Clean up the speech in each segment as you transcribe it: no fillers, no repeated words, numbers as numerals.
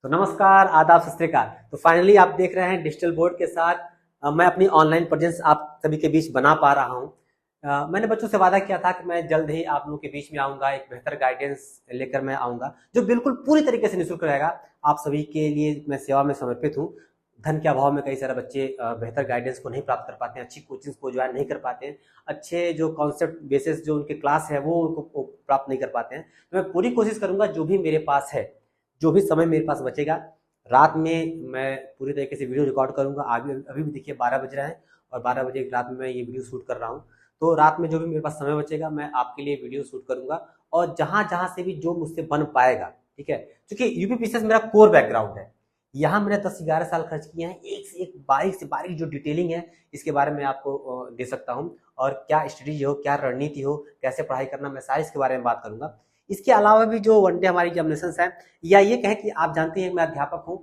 तो नमस्कार, आदाब, सत श्री अकाल। तो फाइनली आप देख रहे हैं डिजिटल बोर्ड के साथ मैं अपनी ऑनलाइन प्रेजेंस आप सभी के बीच बना पा रहा हूं। मैंने बच्चों से वादा किया था कि मैं जल्द ही आप लोगों के बीच में आऊंगा, एक बेहतर गाइडेंस लेकर मैं आऊंगा जो बिल्कुल पूरी तरीके से निःशुल्क रहेगा। आप सभी के लिए मैं सेवा में समर्पित हूँ। धन के अभाव में कई सारे बच्चे बेहतर गाइडेंस को नहीं प्राप्त कर पाते हैं, अच्छी कोचिंग को ज्वाइन नहीं कर पाते हैं, अच्छे जो कॉन्सेप्ट बेसिस जो उनके क्लास है वो उनको प्राप्त नहीं कर पाते हैं। तो मैं पूरी कोशिश करूंगा, जो भी मेरे पास है, जो भी समय मेरे पास बचेगा, रात में मैं पूरी तरीके से वीडियो रिकॉर्ड करूंगा। अभी भी देखिए 12 बज रहे हैं और 12 बजे रात में मैं ये वीडियो शूट कर रहा हूँ। तो रात में जो भी मेरे पास समय बचेगा मैं आपके लिए वीडियो शूट करूंगा और जहां जहां से भी जो मुझसे बन पाएगा, ठीक है, क्योंकि यूपीपीसीएस मेरा कोर बैकग्राउंड है। यहाँ मैंने 10-11 साल खर्च किए हैं, एक से एक बारीक से बारीक जो डिटेलिंग है इसके बारे में आपको दे सकता हूँ। और क्या स्ट्रेटेजी हो, क्या रणनीति हो, कैसे पढ़ाई करना, मैं सारी इसके बारे में बात करूंगा। इसके अलावा भी जो वनडे हमारी एग्जामिनेशन है, या ये कहें कि आप जानते हैं मैं अध्यापक हूँ,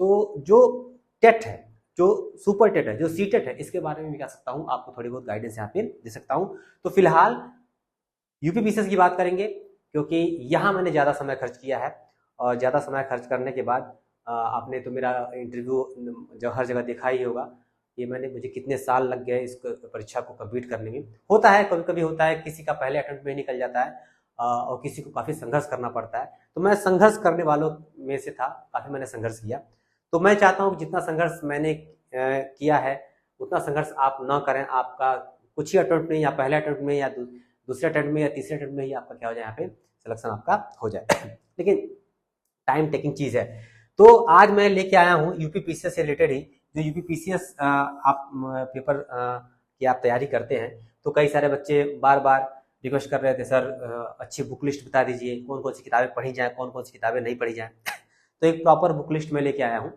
तो जो टेट है, जो सुपर टेट है, जो सी टेट है, इसके बारे में भी कह सकता हूँ, आपको थोड़ी बहुत गाइडेंस यहाँ पे दे सकता हूँ। तो फिलहाल यूपीपीसीएस की बात करेंगे क्योंकि यहाँ मैंने ज़्यादा समय खर्च किया है और ज़्यादा समय खर्च करने के बाद आपने तो मेरा इंटरव्यू जो हर जगह देखा ही होगा। ये मुझे कितने साल लग गए इस परीक्षा को कंप्लीट करने में। होता है, कभी कभी होता है, किसी का पहले अटेम्प्ट में निकल जाता है और किसी को काफ़ी संघर्ष करना पड़ता है। तो मैं संघर्ष करने वालों में से था, काफ़ी मैंने संघर्ष किया। तो मैं चाहता हूँ कि जितना संघर्ष मैंने किया है उतना संघर्ष आप न करें। आपका कुछ ही अटेम्प्ट में, या पहले अटेम्प्ट में, या दूसरे अटेम्प्ट में, या तीसरे अटेम्प्ट में ही आपका क्या हो जाए, यहाँ पे सिलेक्शन आपका हो जाए। लेकिन टाइम टेकिंग चीज़ है। तो आज मैं लेके आया हूँ यूपीपीसीएस से रिलेटेड ही। जो यूपीपीसीएस आप पेपर की आप तैयारी करते हैं, तो कई सारे बच्चे बार बार रिक्वेस्ट कर रहे थे, सर अच्छी बुक लिस्ट बता दीजिए, कौन कौन सी किताबें पढ़ी जाए, कौन कौन सी किताबें नहीं पढ़ी जाए। तो एक प्रॉपर बुक लिस्ट में लेके आया हूँ।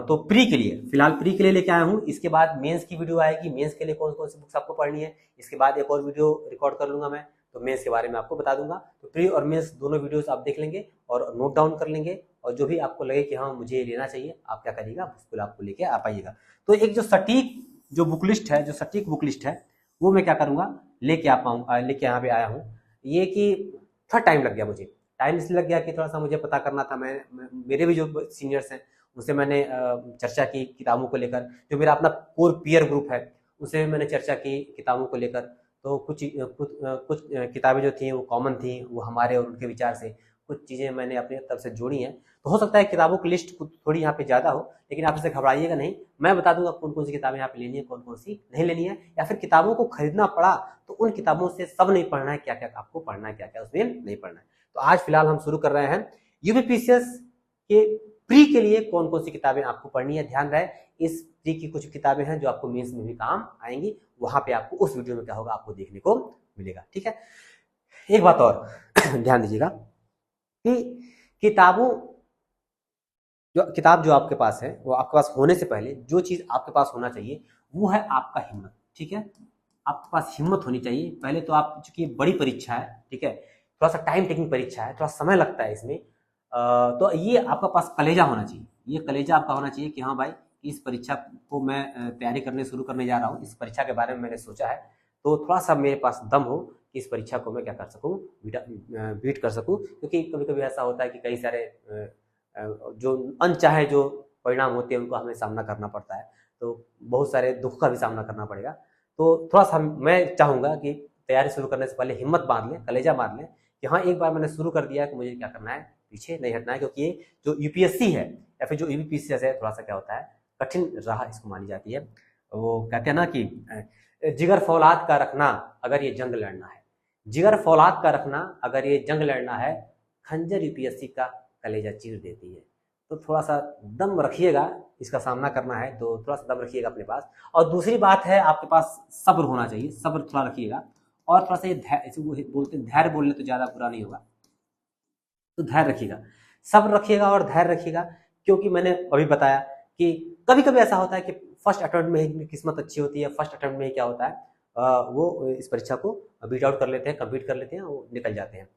तो प्री के लिए, फिलहाल प्री के लिए लेके आया हूँ। इसके बाद मेंस की वीडियो आएगी, मेंस के लिए कौन कौन सी बुक्स आपको पढ़नी है। इसके बाद एक और वीडियो रिकॉर्ड कर लूंगा मैं, तो मेंस के बारे में आपको बता दूंगा। तो प्री और मेंस दोनों वीडियोस आप देख लेंगे और नोट डाउन कर लेंगे, और जो भी आपको लगे कि हाँ मुझे लेना चाहिए, आप क्या करिएगा, उसको आपको लेके आ पाइएगा। तो एक जो सटीक जो बुक लिस्ट है, जो सटीक बुक लिस्ट है, वो मैं क्या करूंगा, लेके आ पाऊंगा, लेके यहाँ पे आया हूँ। ये कि थोड़ा टाइम लग गया मुझे। टाइम इसलिए लग गया कि थोड़ा सा मुझे पता करना था। मेरे भी जो सीनियर्स हैं उनसे मैंने चर्चा की किताबों को लेकर। जो मेरा अपना कोर पीयर ग्रुप है उनसे मैंने चर्चा की किताबों को लेकर। तो कुछ किताबें जो थी वो कॉमन थी, वो हमारे और उनके विचार से कुछ चीज़ें मैंने अपनी तरफ से जोड़ी हैं। तो हो सकता है किताबों की लिस्ट थोड़ी यहाँ पे ज़्यादा हो, लेकिन आप इसे घबराइएगा नहीं। मैं बता दूंगा कौन कौन सी किताबें यहाँ पे लेनी है, कौन कौन सी नहीं लेनी है। या फिर किताबों को खरीदना पड़ा तो उन किताबों से सब नहीं पढ़ना है, क्या क्या आपको पढ़ना है, क्या क्या उसमें नहीं पढ़ना है। तो आज फिलहाल हम शुरू कर रहे हैं यूपीपीसीएस के प्री के लिए कौन कौन सी किताबें आपको पढ़नी है। ध्यान रहे, इस प्री की कुछ किताबें हैं जो आपको मेंस में भी काम आएंगी। वहां पे आपको उस वीडियो में क्या होगा, आपको देखने को मिलेगा। ठीक है, एक बात और ध्यान दीजिएगा कि किताब जो आपके पास है, वो आपके पास होने से पहले जो चीज आपके पास होना चाहिए वो है आपका हिम्मत। ठीक है, आपके पास हिम्मत होनी चाहिए। पहले तो आप, चूंकि बड़ी परीक्षा है, ठीक है, थोड़ा सा टाइम टेकिंग परीक्षा है, थोड़ा समय लगता है इसमें, तो ये आपका पास कलेजा होना चाहिए। ये कलेजा आपका होना चाहिए कि हाँ भाई, इस परीक्षा को मैं तैयारी शुरू करने जा रहा हूँ, इस परीक्षा के बारे में मैंने सोचा है, तो थोड़ा सा मेरे पास दम हो कि इस परीक्षा को मैं क्या कर सकूँ, बीट कर सकूँ। क्योंकि कभी कभी ऐसा होता है कि कई सारे जो अनचाहे जो परिणाम होते हैं उनको हमें सामना करना पड़ता है, तो बहुत सारे दुख का भी सामना करना पड़ेगा। तो थोड़ा सा मैं चाहूँगा कि तैयारी शुरू करने से पहले हिम्मत बांध लें, कलेजा मार लें कि हाँ एक बार मैंने शुरू कर दिया है तो मुझे क्या करना है, पीछे नहीं हटना है। क्योंकि ये जो यूपीएससी है या फिर जो यूपीपीसीएस है, थोड़ा सा क्या होता है, कठिन राह इसको मानी जाती है। वो कहते हैं ना कि जिगर फौलाद का रखना अगर ये जंग लड़ना है, जिगर फौलाद का रखना अगर ये जंग लड़ना है, खंजर यूपीएससी का कलेजा चीर देती है। तो थोड़ा सा दम रखिएगा, इसका सामना करना है तो थोड़ा सा दम रखिएगा अपने पास। और दूसरी बात है, आपके पास सब्र होना चाहिए, सब्र थोड़ा रखिएगा। और थोड़ा सा ये बोलते हैं, धैर्य बोलने तो ज्यादा बुरा नहीं होगा, तो धैर्य रखिएगा, सब्र रखिएगा और धैर्य रखिएगा। क्योंकि मैंने अभी बताया कि कभी कभी ऐसा होता है कि फर्स्ट अटेम्प्ट में ही किस्मत अच्छी होती है, फर्स्ट अटेम्प्ट में ही क्या होता है, वो इस परीक्षा को बीट आउट कर लेते हैं, कंप्लीट कर लेते हैं, वो निकल जाते हैं।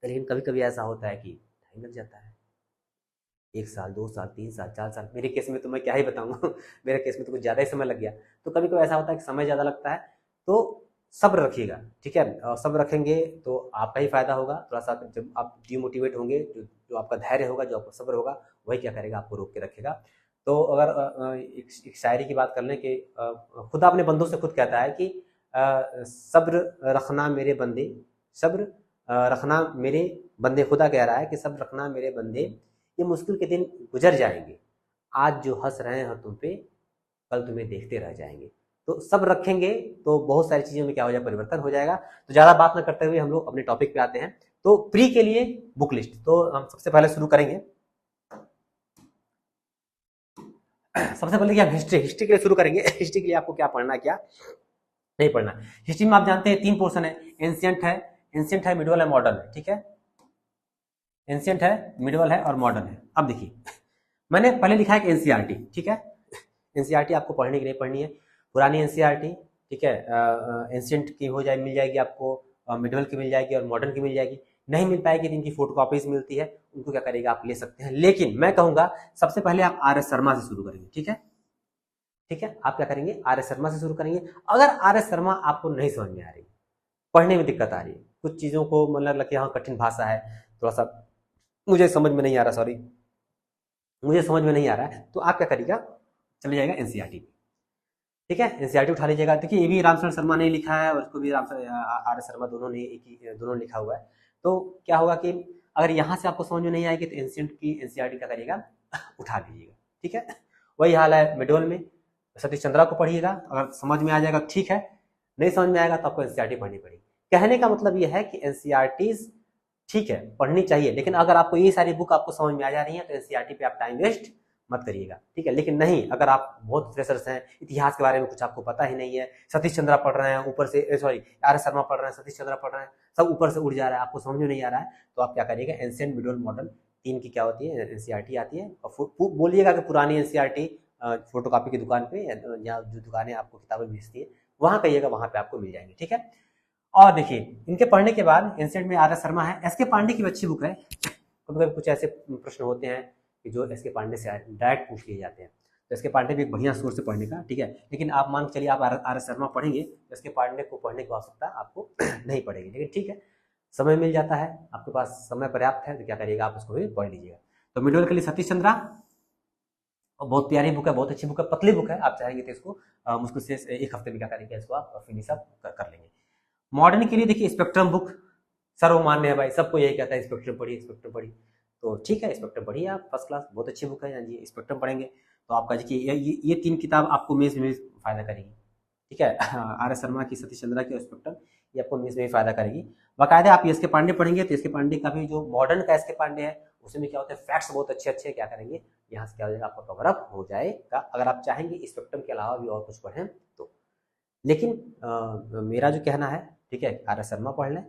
लेकिन कभी कभी ऐसा होता है कि टाइम लग जाता है, 1 साल, 2 साल, 3 साल, 4 साल। मेरे केस में तो मैं क्या ही बताऊंगा मेरे केस में तो कुछ ज़्यादा ही समय लग गया। तो कभी कभी ऐसा होता है कि समय ज़्यादा लगता है, तो सब्र रखिएगा, ठीक है। सब्र रखेंगे तो आपका ही फायदा होगा। थोड़ा सा जब आप डिमोटिवेट होंगे, जो आपका धैर्य होगा, जो आपका सब्र होगा, वही क्या करेगा, आपको रोक के रखेगा। तो अगर एक शायरी की बात कर लें कि खुदा अपने बंदों से खुद कहता है कि सब्र रखना मेरे बंदे, सब्र रखना मेरे बंदे, खुदा कह रहा है कि सब्र रखना मेरे बंदे, ये मुश्किल के दिन गुजर जाएंगे, आज जो हंस रहे हैं तुम पे, कल तुम्हें देखते रह जाएंगे। तो सब्र रखेंगे तो बहुत सारी चीज़ों में क्या हो जाएगा, परिवर्तन हो जाएगा। तो ज़्यादा बात ना करते हुए हम लोग अपने टॉपिक पे आते हैं। तो प्री के लिए बुक लिस्ट, तो हम सबसे पहले शुरू करेंगे। सबसे पहले क्या, हिस्ट्री के लिए शुरू करेंगे। हिस्ट्री के लिए आपको क्या पढ़ना, क्या नहीं पढ़ना। हिस्ट्री में आप जानते हैं 3 पोर्शन है, एंशियंट है, मिडिवल है, मॉडर्न है, ठीक है। एंशियंट है, मिडिवल है और मॉडर्न है। अब देखिए, मैंने पहले लिखा है एनसीईआरटी, ठीक है। एनसीईआरटी आपको पढ़ने की नहीं पढ़नी है, पुरानी एनसीईआरटी, ठीक है। एंशियंट की हो जाए, मिल जाएगी आपको, मिडिवल की मिल जाएगी और मॉडर्न की मिल जाएगी। नहीं मिल पाएगी तो इनकी फोटोकॉपीज मिलती है, उनको क्या करेगा, आप ले सकते हैं। लेकिन मैं कहूंगा सबसे पहले आप आर एस शर्मा से शुरू करेंगे, ठीक है। ठीक है, आप क्या करेंगे, आर एस शर्मा से शुरू करेंगे। अगर आर एस शर्मा आपको नहीं समझ में आ रही, पढ़ने में दिक्कत आ रही है, कुछ चीज़ों को मतलब लगे हाँ कठिन भाषा है, थोड़ा सा मुझे समझ में नहीं आ रहा, सॉरी मुझे समझ में नहीं आ रहा है, तो आप क्या करिएगा, चले जाएगा एनसीईआरटी, ठीक है। एनसीईआरटी उठा लीजिएगा। देखिए ये भी रामचरण शर्मा ने लिखा है और उसको भी आर एस शर्मा, दोनों ने एक ही, दोनों लिखा हुआ है। तो क्या होगा कि अगर यहाँ से आपको समझ में नहीं आएगी तो एंशियंट की एनसीईआरटी क्या करिएगा, उठा लीजिएगा, ठीक है। वही हाल है मिडल में, सतीश चंद्रा को पढ़िएगा, अगर समझ में आ जाएगा ठीक है, नहीं समझ में आएगा तो आपको एनसीईआरटी पढ़नी पड़ेगी। कहने का मतलब यह है कि एनसीईआरटीज ठीक है पढ़नी चाहिए, लेकिन अगर आपको ये सारी बुक आपको समझ में आ जा रही है तो एनसीईआरटी पे आप टाइम वेस्ट मत करिएगा, ठीक है। लेकिन नहीं, अगर आप बहुत फ्रेशर्स हैं, इतिहास के बारे में कुछ आपको पता ही नहीं है, सतीश चंद्रा पढ़ रहे हैं ऊपर से, सॉरी आर एस शर्मा पढ़ रहे हैं, सतीश चंद्रा पढ़ रहे हैं, सब ऊपर से उड़ जा रहा है, आपको समझ में नहीं आ रहा है, तो आप क्या करिएगा, एंशियंट, मिडिवल, मॉडर्न, 3 की क्या होती है, एनसीईआरटी आती है। और बोलिएगा कि पुरानी एनसीईआरटी फोटोकॉपी की दुकान पे या जो दुकानें आपको किताबें बेचती है वहां कहिएगा, वहां पे आपको मिल जाएंगे, ठीक है। और देखिए इनके पढ़ने के बाद एंशियंट में आर एस शर्मा है, एस के पांडे की अच्छी बुक है। कभी कभी कुछ ऐसे प्रश्न होते हैं कि जो एस के पांडे से डायरेक्ट पूछ लिए जाते हैं, तो एस के पांडे भी एक बढ़िया सोर्स है पढ़ने का, ठीक है। लेकिन आप मान के चलिए आप आर एस शर्मा पढ़ेंगे तो एस के पांडे को पढ़ने की आवश्यकता आपको नहीं पड़ेगी, लेकिन ठीक है, समय मिल जाता है, आपके पास समय पर्याप्त है तो क्या करिएगा, आप उसको भी पढ़ लीजिएगा। तो मिडिल के लिए सतीश चंद्रा, और बहुत प्यारी बुक है, बहुत अच्छी बुक है, पतली बुक है, आप चाहेंगे तो इसको मुश्किल से 1 हफ्ते में क्या करेंगे, इसको आप फिनिश अप कर लेंगे। मॉडर्न के लिए देखिए स्पेक्ट्रम बुक सर्वमान्य है भाई, सबको यही कहता है स्पेक्ट्रम पढ़िए, स्पेक्ट्रम पढ़िए, तो ठीक है स्पेक्ट्रम पढ़िए आप, फर्स्ट क्लास, बहुत अच्छी बुक है। हाँ जी, स्पेक्ट्रम पढ़ेंगे तो आपका देखिए ये 3 किताब आपको मेंस में फायदा करेगी, ठीक है। आर एस शर्मा की, सतीश चंद्रा की और स्पेक्ट्रम, ये आपको मेंस में फायदा करेगी। बाकायदा आप एस के पांडे पढ़ेंगे तो एस के पांडे का भी जो मॉडर्न का एस के पांडे है उसमें क्या होता है, फैक्ट्स बहुत अच्छे अच्छे क्या करेंगे, यहाँ से क्या हो जाएगा, आपका कवर अप हो जाएगा। अगर आप चाहेंगे स्पेक्ट्रम के अलावा भी और कुछ पढ़ें तो, लेकिन मेरा जो कहना है, ठीक है, आर एस शर्मा पढ़ लें,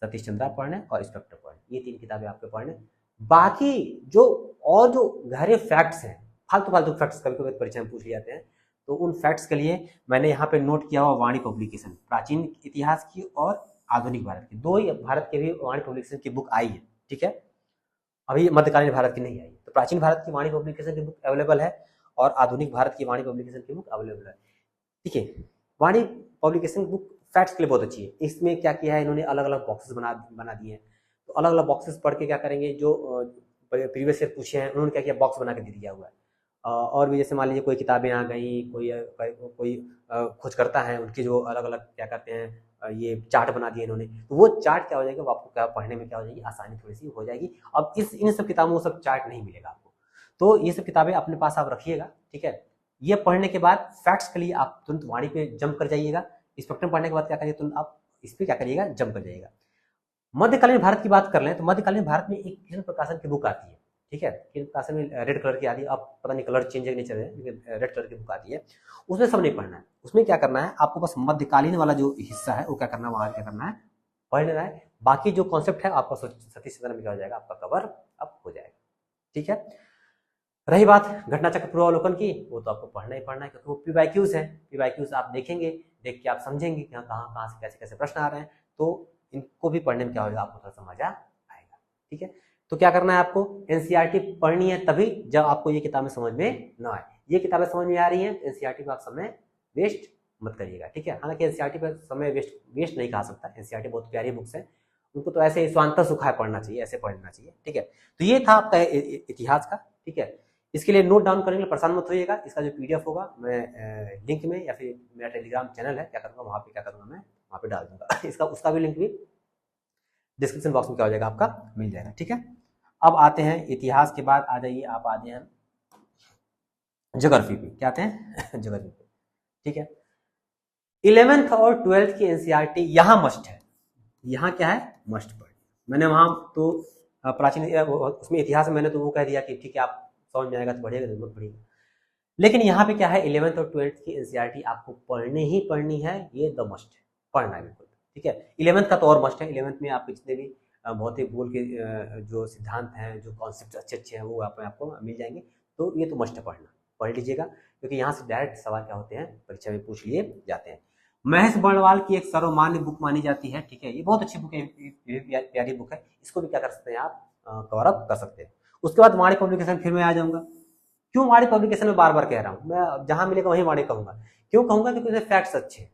सतीश चंद्रा पढ़ लें और स्पेक्ट्रम पढ़ लें, ये 3 किताबें आपके पढ़ लें। बाकी जो और जो गहरे फैक्ट्स हैं, फालतू फैक्ट्स कभी कभी परीक्षा में पूछ लिए जाते हैं, तो उन फैक्ट्स के लिए मैंने यहाँ पे नोट किया हुआ वाणी पब्लिकेशन, प्राचीन इतिहास की और आधुनिक भारत की, 2 ही भारत के भी वाणी पब्लिकेशन की बुक आई है, ठीक है। अभी मध्यकालीन भारत की नहीं आई, तो प्राचीन भारत की वाणी पब्लिकेशन की बुक अवेलेबल है और आधुनिक भारत की वाणी पब्लिकेशन की बुक अवेलेबल है, ठीक है। वाणी पब्लिकेशन बुक फैक्ट्स के लिए बहुत अच्छी है। इसमें क्या किया है इन्होंने, अलग अलग बॉक्सेस बना दिए हैं, तो अलग अलग बॉक्सेस पढ़ के क्या करेंगे, जो प्रीवियस ईयर पूछे हैं उन्होंने क्या किया, बॉक्स बना के दे दिया हुआ है। और भी जैसे मान लीजिए कोई किताबें आ गई, कोई खोज करता है, उनकी जो अलग अलग क्या करते हैं, ये चार्ट बना दिए इन्होंने, तो वो चार्ट क्या हो जाएगा, वो आपको क्या पढ़ने में क्या हो जाएगी, आसानी थोड़ी सी हो जाएगी। अब इन सब किताबों में सब चार्ट नहीं मिलेगा आपको, तो ये सब किताबें अपने पास आप रखिएगा, ठीक है। ये पढ़ने के बाद फैक्ट्स के लिए आप तुरंत वाणी पे जंप कर जाइएगा, स्पेक्ट्रम पढ़ने के बाद क्या करिए, तुरंत आप इस पे क्या करिएगा, जंप कर जाइएगा। मध्यकालीन भारत की बात कर लें तो मध्यकालीन भारत में एक किरण प्रकाशन की बुक आती है, ठीक है। किरण प्रकाशन में रेड कलर की आती है, आप पता नहीं कलर चेंज नहीं चल रहे हैं, लेकिन रेड कलर की बुक आती है, उसमें सब नहीं पढ़ना है। उसमें क्या करना है, आपको बस मध्यकालीन वाला जो हिस्सा है वो क्या करना है, वहां क्या करना है, पढ़ लेना है। बाकी जो कॉन्सेप्ट है आपका सतीश चंद्र में क्या हो जाएगा, आपका कवर अप हो जाएगा, ठीक है। रही बात घटना चक्र पूर्वावलोकन की, वो तो आपको पढ़ना ही पढ़ना है, क्योंकि वो पीवाईक्यूज है। पीवाईक्यूज आप देखेंगे, देख के आप समझेंगे कि कहाँ से कैसे कैसे प्रश्न आ रहे हैं, तो इनको भी पढ़ने में क्या होगा, आपको थोड़ा सा मजा आएगा, ठीक है। तो क्या करना है, आपको एनसीईआरटी पढ़नी है तभी जब आपको ये किताबें समझ में ना आए। ये किताबें समझ में आ रही हैं, एनसीईआरटी में आप समय वेस्ट मत करिएगा, ठीक है। हालांकि एनसीईआरटी पर समय वेस्ट नहीं कहा सकता, एनसीईआरटी बहुत प्यारी बुक्स है, उनको तो ऐसे स्वांत सुखाए पढ़ना चाहिए, ऐसे पढ़ना चाहिए, ठीक है। तो ये था आपका इतिहास का, ठीक है। इसके लिए नोट डाउन करने के लिए परेशान मत होइएगा। इसका जो पीडीएफ होगा मैं लिंक में या फिर मेरा टेलीग्राम चैनल है, क्या करूँगा वहाँ पे, क्या करूँगा मैं वहाँ पे डाल दूंगा इसका उसका भी लिंक भी डिस्क्रिप्शन बॉक्स में क्या हो जाएगा, आपका मिल जाएगा, ठीक है। अब आते हैं इतिहास के बाद, आ जाइए आप, आते हैं ज्योग्राफी पे। क्या आते हैं ज्योग्राफी पे, ठीक है। 11th और 12th की एनसीईआरटी यहाँ मस्ट है, यहाँ क्या है, मस्ट पढ़। मैंने वहाँ तो प्राचीन उसमें इतिहास में मैंने तो वो कह दिया कि ठीक है आप समझ में आएगा तो बढ़िएगा, नहीं मत पढ़िएगा। लेकिन यहाँ पे क्या है, 11th और 12th की एनसीईआरटी आपको पढ़नी ही पढ़नी है, ये द मस्ट है, पढ़ना है बिल्कुल, ठीक है। 11th का तो और मस्ट है। 11th में आपके जितने भी भौतिक भूगोल के जो सिद्धांत हैं, जो कॉन्सेप्ट अच्छे अच्छे हैं, वो आपको मिल जाएंगे। तो ये तो मस्ट है, पढ़ना, पढ़ लीजिएगा, क्योंकि यहाँ से डायरेक्ट सवाल क्या होते हैं, परीक्षा में पूछ लिए जाते हैं। महेश बर्णवाल की एक सर्वमान्य बुक मानी जाती है, ठीक है। ये बहुत अच्छी बुक है, प्यारी बुक है, इसको भी क्या कर सकते हैं आप, कवर अप कर सकते हैं। उसके बाद वाणी पब्लिकेशन, फिर मैं आ जाऊंगा। क्यों वाणी पब्लिकेशन में बार बार कह रहा हूँ, मैं जहां मिलेगा वहीं वाणी कहूंगा। क्यों कहूंगा, क्योंकि उसमें फैक्ट्स अच्छे हैं,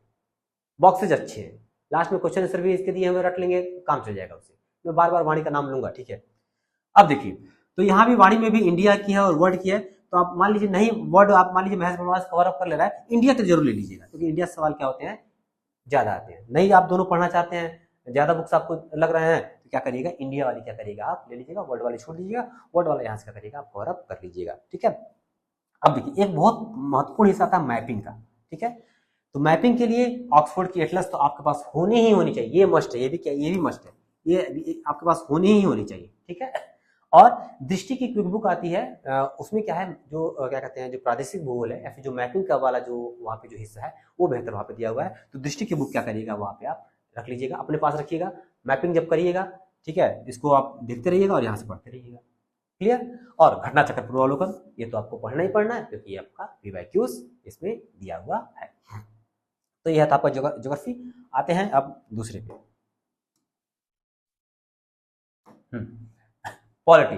बॉक्सेज अच्छे हैं, लास्ट में क्वेश्चन आंसर भी इसके दिए हमें रट लेंगे, काम चल जाएगा उससे। मैं बार बार वाणी का नाम लूंगा, ठीक है। अब देखिए, तो यहाँ भी वाणी में भी इंडिया की है और वर्ल्ड की है। तो आप मान लीजिए नहीं वर्ड, आप मान लीजिए महेश बर्णवाल कवर अप कर ले रहा है, इंडिया तो जरूर ले लीजिएगा, क्योंकि इंडिया से सवाल क्या होते हैं, ज्यादा आते हैं। नहीं आप दोनों पढ़ना चाहते हैं, ज्यादा बुक्स आपको लग रहे हैं, तो क्या करिएगा, इंडिया वाली क्या करिएगा आप ले लीजिएगा, वर्ल्ड वाली छोड़ दीजिएगा, वर्ल्ड वाला यहाँ से क्या करिएगा आप कवर अप कर लीजिएगा, ठीक है। अब देखिए, एक बहुत महत्वपूर्ण हिस्सा था मैपिंग का, ठीक है। तो मैपिंग के लिए ऑक्सफोर्ड की एटलस तो आपके पास होनी ही होनी चाहिए, ये मस्ट है, ये भी क्या, ये भी मस्ट है, ये आपके पास होनी ही होनी चाहिए, ठीक है। और दृष्टि की क्विक बुक आती है, उसमें क्या है, जो क्या कहते हैं, जो प्रादेशिक भूगोल है या फिर जो मैपिंग का वाला जो वहाँ पे जो हिस्सा है, वो बेहतर वहाँ पे दिया हुआ है। तो दृष्टि की बुक क्या करिएगा, वहाँ पे आप रख लीजिएगा, अपने पास रखिएगा। मैपिंग जब करिएगा, ठीक है, इसको आप देखते रहिएगा और यहाँ से पढ़ते रहिएगा, क्लियर। और घटना चक्र पूर्वावलोकन, ये तो आपको पढ़ना ही पढ़ना है, क्योंकि ये आपका वीवाईक्यूज इसमें दिया हुआ है। तो यह था आपका ज्योग्राफी। आते हैं अब दूसरे पे, पॉलिटी।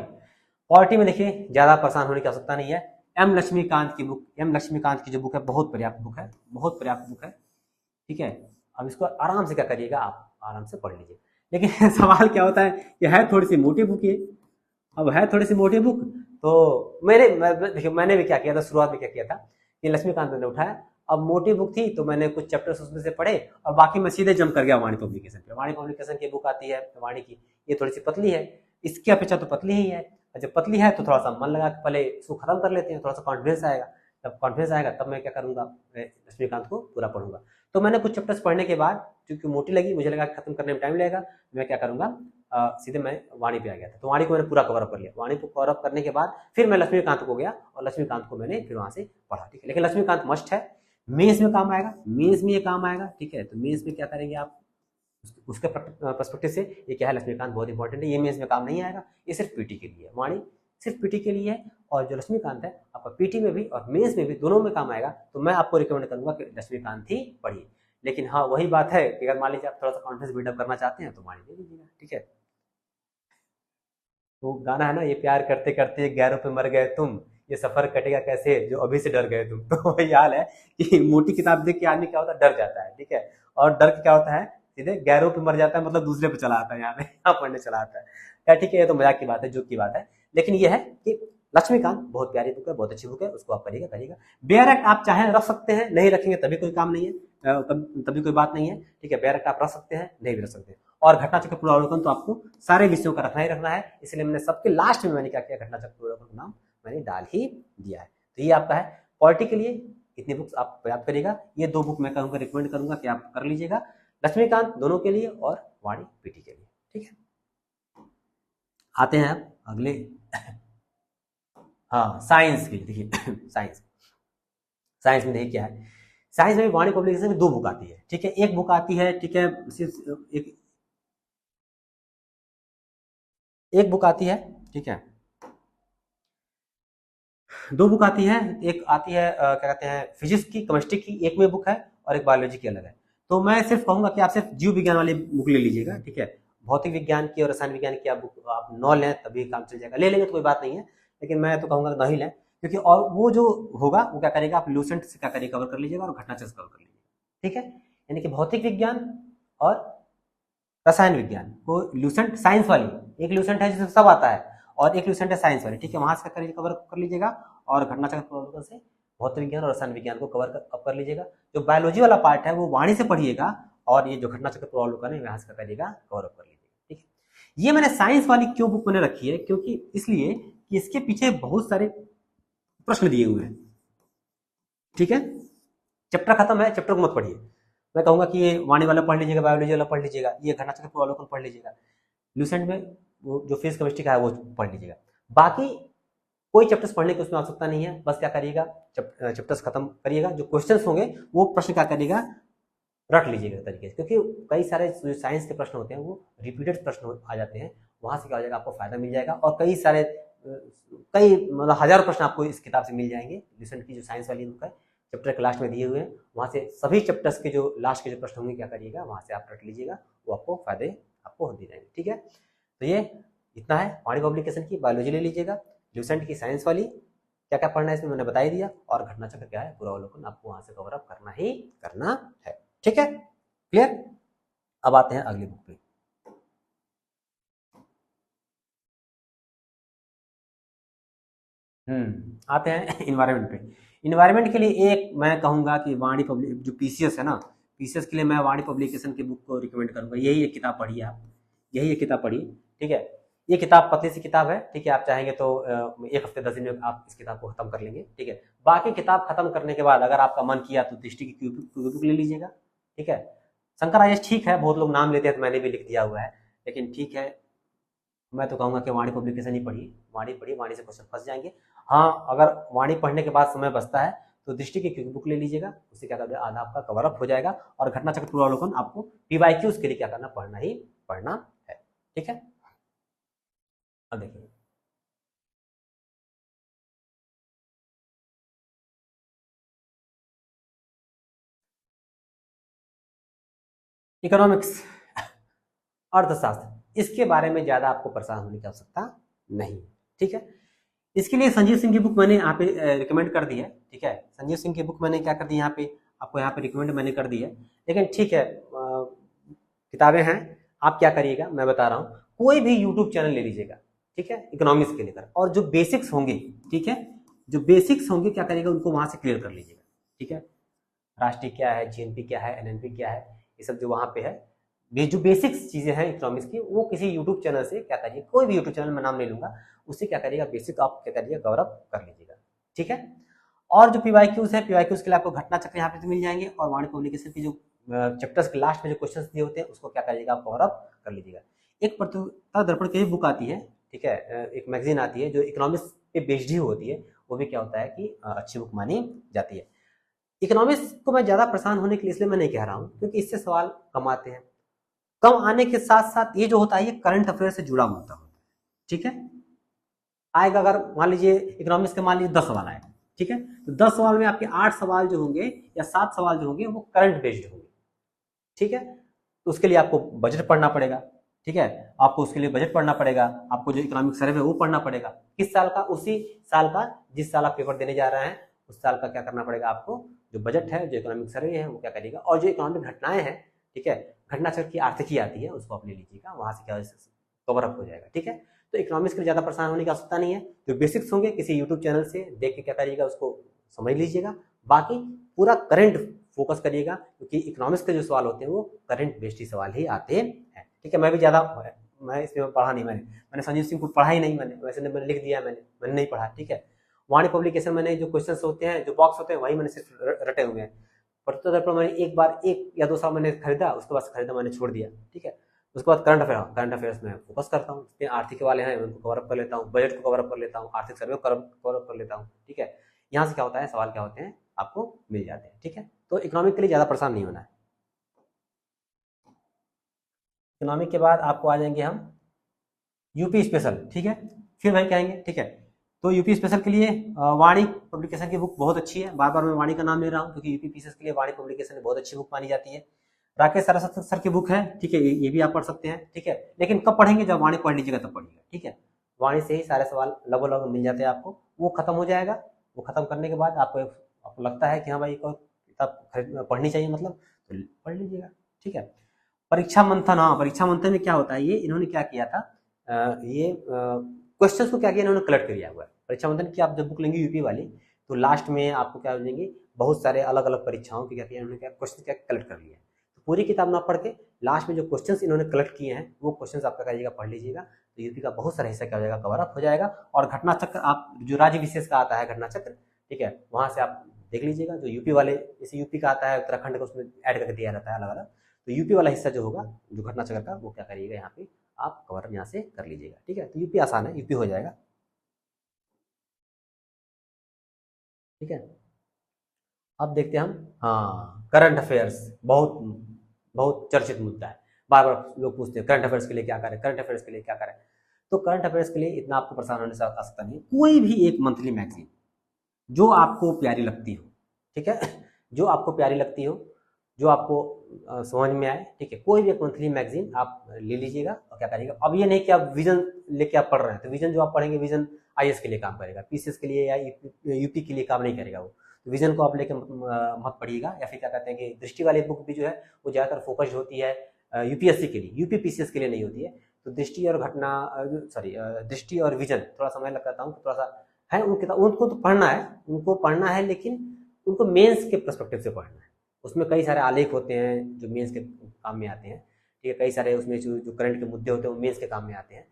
पॉलिटी में देखिए, ज्यादा परेशान होने की आवश्यकता नहीं है। एम लक्ष्मीकांत की बुक, एम लक्ष्मीकांत की जो बुक है, बहुत पर्याप्त बुक है, बहुत पर्याप्त बुक है, ठीक है। अब इसको आराम से क्या करिएगा, आप आराम से पढ़ लीजिए। लेकिन सवाल क्या होता है कि है थोड़ी सी मोटी बुक ये, अब है थोड़ी सी मोटी बुक, तो देखिए मैंने भी क्या किया था, शुरुआत में क्या किया था कि लक्ष्मीकांत ने उठाया, अब मोटी बुक थी तो मैंने कुछ चैप्टर्स उसमें से पढ़े और बाकी मैं सीधे जंप कर गया वाणी पब्लिकेशन पे। वाणी पब्लिकेशन की बुक आती है वाणी की, ये थोड़ी सी पतली है, इसकी अपेक्षा तो पतली ही है। जब पतली है तो थोड़ा सा मन लगा के पहले इसको खत्म कर लेते हैं, थोड़ा सा कॉन्फिडेंस आएगा। जब कॉन्फिडेंस आएगा तब मैं क्या करूंगा, लक्ष्मीकांत को पूरा पढ़ूंगा। तो मैंने कुछ चैप्टर्स पढ़ने के बाद, क्योंकि मोटी लगी, मुझे लगा खत्म करने में टाइम लगेगा, मैं क्या करूंगा, सीधे मैं वाणी पे आ गया था। तो वाणी को मैंने पूरा कवर अप कर लिया। वाणी को कवर अप करने के बाद फिर मैं लक्ष्मीकांत को गया और लक्ष्मीकांत को मैंने फिर वहां से पढ़ा, ठीक है। लेकिन लक्ष्मीकांत मस्ट है, मेंस में काम आएगा, मेंस में ये काम आएगा, ठीक है। तो मेंस में क्या करेंगे आप, उसके पर्सपेक्टिव से ये क्या है, लक्ष्मीकांत बहुत इंपॉर्टेंट है, ये मेंस में काम नहीं आएगा, ये सिर्फ पीटी के लिए है, वाणी सिर्फ पीटी के लिए है। और जो लक्ष्मीकांत है आपका पीटी में भी और मेंस में भी, दोनों में काम आएगा। तो मैं आपको रिकमेंड करूंगा कि लक्ष्मीकांत ही पढ़िए। लेकिन हाँ, वही बात है कि अगर मान लीजिए आप थोड़ा सा कॉन्फिडेंस बिल्डअप करना चाहते हैं तो वाणी ले लीजिएगा, ठीक है। वो गाना है ना, ये प्यार करते करते गैरों पे मर गए तुम, ये सफर कटेगा कैसे जो अभी से डर गए तुम। तो वही हाल है कि मोटी किताब देख के आदमी क्या होता है, डर जाता है, ठीक है। और डर के क्या होता है, सीधे गैरों पे मर जाता है, मतलब दूसरे पे चला आता है, यहाँ पढ़ने चला आता है। क्या, ठीक है, ये तो मजाक की बात है, जोक की बात है। लेकिन ये है कि लक्ष्मीकांत बहुत प्यारी बुक है, बहुत अच्छी बुक है, उसको आप करिएगा। बेयर एक्ट आप चाहें रख सकते हैं, नहीं रखेंगे तभी कोई काम नहीं है, तभी कोई बात नहीं है, ठीक है। बेयर एक्ट आप रख सकते हैं, नहीं भी रख सकते। और घटना चक्र पूर्वावलोकन तो आपको सारे विषयों का रखना ही रखना है, इसलिए मैंने सबके लास्ट में मैंने क्या किया, घटना चक्र पूर्वावलोकन का नाम मैंने डाल ही दिया है। तो ये आपका है पॉलिटी के लिए, इतनी बुक्स आप प्रयाप्त करिएगा। ये दो बुक मैं कहूँगा, रिकमेंड करूंगा कि आप कर लीजिएगा, लक्ष्मीकांत दोनों के लिए और वाणी पीटी के लिए, ठीक है। आते हैं आप अगले हाँ, साइंस के लिए। देखिए साइंस में देखिए क्या है, साइंस में वाणी पब्लिकेशन में दो बुक आती है, ठीक है। एक बुक आती है, ठीक है, एक बुक आती है, ठीक है। दो बुक आती है, एक आती है क्या कहते हैं, फिजिक्स की, केमिस्ट्री की एक में बुक है और एक बायोलॉजी की अलग है। तो मैं सिर्फ कहूंगा कि आप सिर्फ जीव विज्ञान वाली बुक ले लीजिएगा, ठीक है। भौतिक विज्ञान की और रसायन विज्ञान की आप बुक आप न लें तभी काम चल जाएगा, ले लेंगे तो कोई बात नहीं है, लेकिन मैं तो कहूंगा नहीं लें, क्योंकि और वो जो होगा वो क्या करेगा, आप लूसेंट से क्या करिए कवर कर लीजिएगा और घटना चक्र कवर कर लीजिएगा, ठीक है, यानी कि भौतिक विज्ञान और रसायन विज्ञान को ल्यूसेंट साइंस वाली, एक ल्यूसेंट है जिसमें सब आता है और एक ल्यूसेंट है साइंस वाली, ठीक है, वहां से कवर कर लीजिएगा। और घटना चक्र प्रवर्तन से भौतिक विज्ञान और रसायन विज्ञान को कवर कर लीजिएगा। जो बायोलॉजी वाला पार्ट है वो वाणी से पढ़िएगा और ये जो घटना चक्र प्रवर्तन है यहाँ से करिएगा, कवर अप कर लीजिएगा। ठीक है, ये मैंने साइंस वाली क्यों बुक मैंने रखी है, क्योंकि इसलिए कि इसके पीछे बहुत सारे प्रश्न दिए हुए हैं। ठीक है, चैप्टर खत्म है, चैप्टर को मत पढ़िए। मैं कहूंगा कि ये वाणी वाला पढ़ लीजिएगा, बायोलॉजी वाला पढ़ लीजिएगा, ये घटना चक्र प्रवर्तन पढ़ लीजिएगा, ल्यूसेंट में वो जो फिजिक्स केमिस्ट्री का है वो पढ़ लीजिएगा। बाकी कोई चैप्टर्स पढ़ने की उसमें आवश्यकता नहीं है। बस क्या करिएगा, चैप्टर्स खत्म करिएगा, जो क्वेश्चंस होंगे वो प्रश्न क्या करिएगा, रट लीजिएगा तरीके से, क्योंकि कई सारे जो साइंस के प्रश्न होते हैं वो रिपीटेड प्रश्न आ जाते हैं, वहां से क्या हो जाएगा, आपको फायदा मिल जाएगा। और कई मतलब हजारों प्रश्न आपको इस किताब से मिल जाएंगे। ल्यूसेंट की जो साइंस वाली बुक है, चैप्टर के लास्ट में दिए हुए हैं, वहां से सभी चैप्टर्स के जो लास्ट के जो प्रश्न होंगे क्या करिएगा, वहां से आप रट लीजिएगा, वो आपको फायदे आपको दे जाएंगे। ठीक है, तो ये इतना है वाणी पब्लिकेशन की। बायोलॉजी ले लीजिएगा, ल्यूसेंट की साइंस वाली, क्या क्या पढ़ना है इसमें मैंने बता ही दिया, और घटना चक्र क्या है पूरा अवलोकन आपको वहां से कवर अप करना ही करना है। ठीक है, क्लियर। अब आते हैं अगली बुक पे। आते हैं इन्वायरमेंट पे। इन्वायरमेंट के लिए एक मैं कहूंगा कि वाणी पब्लिक जो पीसीएस है ना, पीसीएस के लिए मैं वाणी पब्लिकेशन की बुक को रिकमेंड करूंगा। यही एक किताब पढ़िए आप, यही एक किताब पढ़िए। ठीक है, ये किताब पतली सी किताब है। ठीक है, आप चाहेंगे तो एक हफ्ते 10 दिन में आप इस किताब को खत्म कर लेंगे। ठीक है, बाकी किताब खत्म करने के बाद अगर आपका मन किया तो दृष्टि की बुक ले लीजिएगा। ठीक है, शंकर आईएएस ठीक है, बहुत लोग नाम लेते हैं तो मैंने भी लिख दिया हुआ है, लेकिन ठीक है, मैं तो कहूंगा कि वाणी पब्लिकेशन ही पढ़िए, वाणी पढ़िए, वाणी से क्वेश्चन फंस जाएंगे। हाँ, अगर वाणी पढ़ने के बाद समय बचता है तो दृष्टि की बुक ले लीजिएगा, उससे क्या करना, आधा आपका कवर अप हो जाएगा। और घटना चक्र पूर्वावलोकन आपको पीवाईक्यूज के लिए क्या करना, पढ़ना ही पढ़ना है। ठीक है, अब देखिए इकोनॉमिक्स, अर्थशास्त्र, इसके बारे में ज्यादा आपको परेशान होने की आवश्यकता नहीं। ठीक है, इसके लिए संजीव सिंह की बुक मैंने यहाँ पे रिकमेंड कर दी है। ठीक है, संजीव सिंह की बुक मैंने क्या कर दी यहाँ पे, आपको यहाँ पे रिकमेंड मैंने कर दी है। लेकिन ठीक है, किताबें हैं, आप क्या करिएगा मैं बता रहा हूँ, कोई भी यूट्यूब चैनल ले लीजिएगा। ठीक है, इकोनॉमिक्स के लेकर, और जो बेसिक्स होंगे, ठीक है, जो बेसिक्स होंगे क्या करिएगा, उनको वहां से क्लियर कर लीजिएगा। ठीक है, राष्ट्रीय क्या है, जीएनपी क्या है, एनएनपी क्या है, ये सब जो वहां पे है, जो बेसिक्स चीजें हैं इकोनॉमिक्स की, वो किसी यूट्यूब चैनल से क्या करिए, कोई भी यूट्यूब चैनल में नाम ले लूंगा, उससे क्या करिएगा, बेसिक आप क्या करिएगा, कवर अप कर लीजिएगा। ठीक है, और जो पीवाईक्यूज है, पीवाईक्यूज के लिए आपको घटना चक्र यहाँ पे मिल जाएंगे, और वाणी पब्लिकेशन की जो चैप्टर्स के लास्ट में जो क्वेश्चन दिए होते हैं उसको क्या करिएगा, आप कवर अप कर लीजिएगा। एक पत्रकारिता दर्पण की बुक आती है, ठीक है, एक मैगजीन आती है जो इकोनॉमिक्स पे बेस्ड ही होती है, वो भी क्या होता है कि अच्छी बुक मानी जाती है। इकोनॉमिक्स को मैं ज्यादा परेशान होने के लिए इसलिए मैं नहीं कह रहा हूँ, क्योंकि इससे सवाल कम आते हैं, कम आने के साथ साथ ये जो होता है ये करंट अफेयर से जुड़ा होता है। ठीक है, आएगा, अगर मान लीजिए इकोनॉमिक्स के मान लीजिए 10 सवाल आए, ठीक है, तो 10 सवाल में आपके 8 सवाल जो होंगे या 7 सवाल जो होंगे वो करंट बेस्ड होंगे। ठीक है, तो उसके लिए आपको बजट पढ़ना पड़ेगा। ठीक है, आपको उसके लिए बजट पढ़ना पड़ेगा, आपको जो इकोनॉमिक सर्वे है वो पढ़ना पड़ेगा, किस साल का, उसी साल का, जिस साल आप पेपर देने जा रहे हैं उस साल का क्या करना पड़ेगा आपको, जो बजट है, जो इकोनॉमिक सर्वे है वो क्या करिएगा, और जो इकोनॉमिक घटनाएं हैं, ठीक है, घटना चक्र की आर्थिकी आती है उसको आप ले लीजिएगा, वहां से क्या कवर अप हो जाएगा। ठीक है, तो इकोनॉमिक्स के लिए ज्यादा परेशान होने की आवश्यकता नहीं है, जो बेसिक्स होंगे किसी यूट्यूब चैनल से देख के क्या करिएगा उसको समझ लीजिएगा, बाकी पूरा करंट फोकस करिएगा, क्योंकि इकोनॉमिक्स के जो सवाल होते हैं वो करंट बेस्ड ही सवाल ही आते हैं। ठीक है, मैं भी ज्यादा, मैं इसमें पढ़ा नहीं, मैंने संजीव सिंह को पढ़ा ही नहीं, मैंने वैसे मैंने लिख दिया, मैंने नहीं पढ़ा। ठीक है, वाणी पब्लिकेशन मैंने जो क्वेश्चन होते हैं, जो बॉक्स होते हैं, वही मैंने सिर्फ रटे हुए हैं। पत्रकारिता दर्पण मैंने एक बार 1 या 2 साल मैंने खरीदा, उसके बाद खरीदा मैंने छोड़ दिया। ठीक है, उसके बाद करंट अफेयर्स में फोकस करता हूँ, आर्थिक वाले हैं उनको कवर अप कर लेता हूँ, बजट को कवर अप कर लेता हूँ, आर्थिक सर्वे को कवर अप कर लेता हूँ। ठीक है, यहाँ से क्या होता है, सवाल क्या होते हैं आपको मिल जाते हैं। ठीक है, तो इकोनॉमिक के लिए ज्यादा परेशान नहीं होना है। इकोनॉमिक के बाद आपको आ जाएंगे हम यूपी स्पेशल। ठीक है, फिर वही कहेंगे। ठीक है, तो यूपी स्पेशल के लिए वाणी पब्लिकेशन की बुक बहुत अच्छी है, बार बार मैं वाणी का नाम ले रहा हूँ क्योंकि यूपी पीसीएस के लिए वाणी पब्लिकेशन बहुत अच्छी बुक मानी जाती है। राकेश सारस्वत सर की बुक है, ठीक है, ये भी आप पढ़ सकते हैं। ठीक है, लेकिन कब पढ़ेंगे, जब वाणी पढ़ लीजिएगा तब पढ़िएगा। ठीक है, वाणी से ही सारे सवाल लगभग मिल जाते हैं आपको, वो खत्म हो जाएगा। वो खत्म करने के बाद आपको लगता है कि हाँ भाई एक और किताब पढ़नी चाहिए, मतलब तो पढ़ लीजिएगा। ठीक है, परीक्षा मंथन, हाँ परीक्षा मंथन में क्या होता है, ये इन्होंने क्या किया था, ये क्वेश्चंस को क्या किया इन्होंने, कलेक्ट किया हुआ है। परीक्षा मंथन की आप जब बुक लेंगे यूपी वाली, तो लास्ट में आपको क्या मिलेंगे, बहुत सारे अलग अलग परीक्षाओं की क्या किया इन्होंने, क्या क्वेश्चन क्या कलेक्ट कर लिया है। तो पूरी किताब ना पढ़ के लास्ट में जो क्वेश्चंस इन्होंने कलेक्ट किए हैं वो क्वेश्चंस आपका करिएगा, पढ़ लीजिएगा, तो यूपी का बहुत सारा हिस्सा क्या हो जाएगा, कवर अप हो जाएगा। और घटना चक्र आप जो राज्य विशेष का आता है घटना चक्र, ठीक है, वहां से आप देख लीजिएगा, जो यूपी वाले, जैसे यूपी का आता है उत्तराखंड का, उसमें ऐड करके दिया रहता है अलग अलग, तो यूपी वाला हिस्सा जो होगा जो घटना चक्र का, वो क्या करिएगा यहाँ पे आप कवर यहाँ से कर लीजिएगा। ठीक है, तो यूपी आसान है, यूपी हो जाएगा। ठीक है, अब देखते हैं हम, हाँ करंट अफेयर्स, बहुत बहुत चर्चित मुद्दा है, बार बार लोग पूछते हैं करंट अफेयर्स के लिए क्या करें, करंट अफेयर्स के लिए क्या करें। तो करंट अफेयर्स के लिए इतना आपको परेशान होने से आवश्यकता नहीं है, कोई भी एक मंथली मैगजीन जो आपको प्यारी लगती हो, ठीक है, जो आपको प्यारी लगती हो, जो आपको समझ में आए, ठीक है, कोई भी एक मंथली मैगजीन आप ले लीजिएगा और क्या करिएगा। अब ये नहीं कि आप विजन लेके आप पढ़ रहे हैं, तो विजन जो आप पढ़ेंगे, विजन आईएएस के लिए काम करेगा, पीसीएस के लिए या यूपी के लिए काम नहीं करेगा वो, तो विजन को आप लेके मत पढ़िएगा। या फिर क्या कहते हैं कि दृष्टि वाली बुक भी जो है वो ज़्यादातर फोकस्ड होती है यूपीएससी के लिए, यूपी पीसीएस के लिए नहीं होती है। तो दृष्टि और घटना, सॉरी दृष्टि और विजन थोड़ा सा मैं लगाता हूँ, थोड़ा सा है उनको तो पढ़ना है, उनको पढ़ना है, लेकिन उनको मेंस के पर्सपेक्टिव से पढ़ना है। उसमें कई सारे आलेख होते हैं जो मेंस के काम में आते हैं, ठीक है, कई सारे उसमें जो करंट के मुद्दे होते हैं वो मेंस के काम में आते हैं।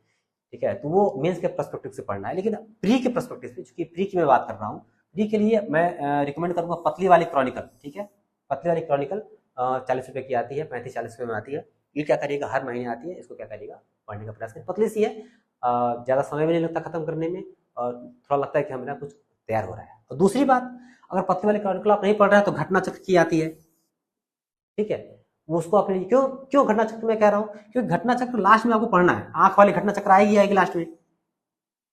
ठीक है, तो वो मेंस के पर्सपेक्टिव से पढ़ना है। लेकिन प्री के पर्सपेक्टिव से, चूंकि प्री की मैं बात कर रहा हूँ, प्री के लिए मैं रिकमेंड करूंगा पतली वाली क्रॉनिकल। ठीक है, पतली वाली क्रॉनिकल 40 रुपए की आती है, 35-40 रुपए में आती है। ये क्या करिएगा, हर महीने आती है, इसको क्या करिएगा, पढ़ने का प्रयास करें। पतली सी है, ज़्यादा समय भी नहीं लगता खत्म करने में, और थोड़ा लगता है कि हमारा कुछ तैयार हो रहा है। और दूसरी बात, अगर पतली वाली क्रॉनिकल आप नहीं पढ़ रहे हैं तो घटना चक्र की आती है। ठीक है, वो उसको अपने क्यों क्यों घटना चक्र में कह रहा हूँ, क्योंकि घटना चक्र लास्ट में आपको पढ़ना है। आंख वाली घटना चक्र आएगी लास्ट में,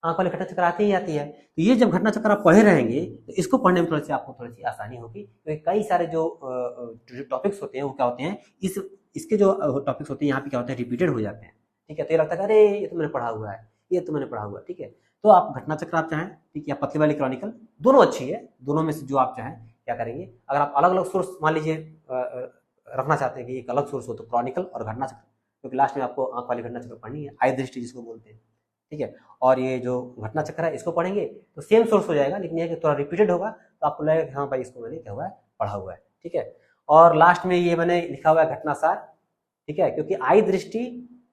आंख वाली घटना चक्र आती ही आती है। तो ये जब घटना चक्र आप पढ़े रहेंगे तो इसको पढ़ने में आपको थोड़ी सी आसानी होगी, क्योंकि कई सारे जो टॉपिक्स होते हैं वो क्या होते हैं, इसके जो टॉपिक्स होते हैं यहाँ पे क्या होते हैं, रिपीटेड हो जाते हैं। ठीक है, तो ये लगता है अरे ये तो मैंने पढ़ा हुआ है, ये तो मैंने पढ़ा हुआ है। ठीक है, तो आप घटना चक्र आप चाहें, ठीक है, या पतली वाली क्रॉनिकल, दोनों अच्छी है, दोनों में से जो आप चाहें क्या करेंगे। अगर आप अलग अलग सोर्स मान लीजिए रखना चाहते हैं कि एक अलग सोर्स हो, तो क्रॉनिकल और घटना चक्र, क्योंकि लास्ट में आपको आंख वाली घटना चक्र पढ़नी है, आई दृष्टि जिसको बोलते हैं। ठीक है, और ये जो घटना चक्र है इसको पढ़ेंगे तो सेम सोर्स हो जाएगा, लेकिन ये कि थोड़ा रिपीटेड होगा, तो आपको लगेगा कि हाँ भाई इसको मैंने क्या हुआ है, पढ़ा हुआ है। ठीक है, और लास्ट में ये मैंने लिखा हुआ है घटनासार। ठीक है, क्योंकि आई दृष्टि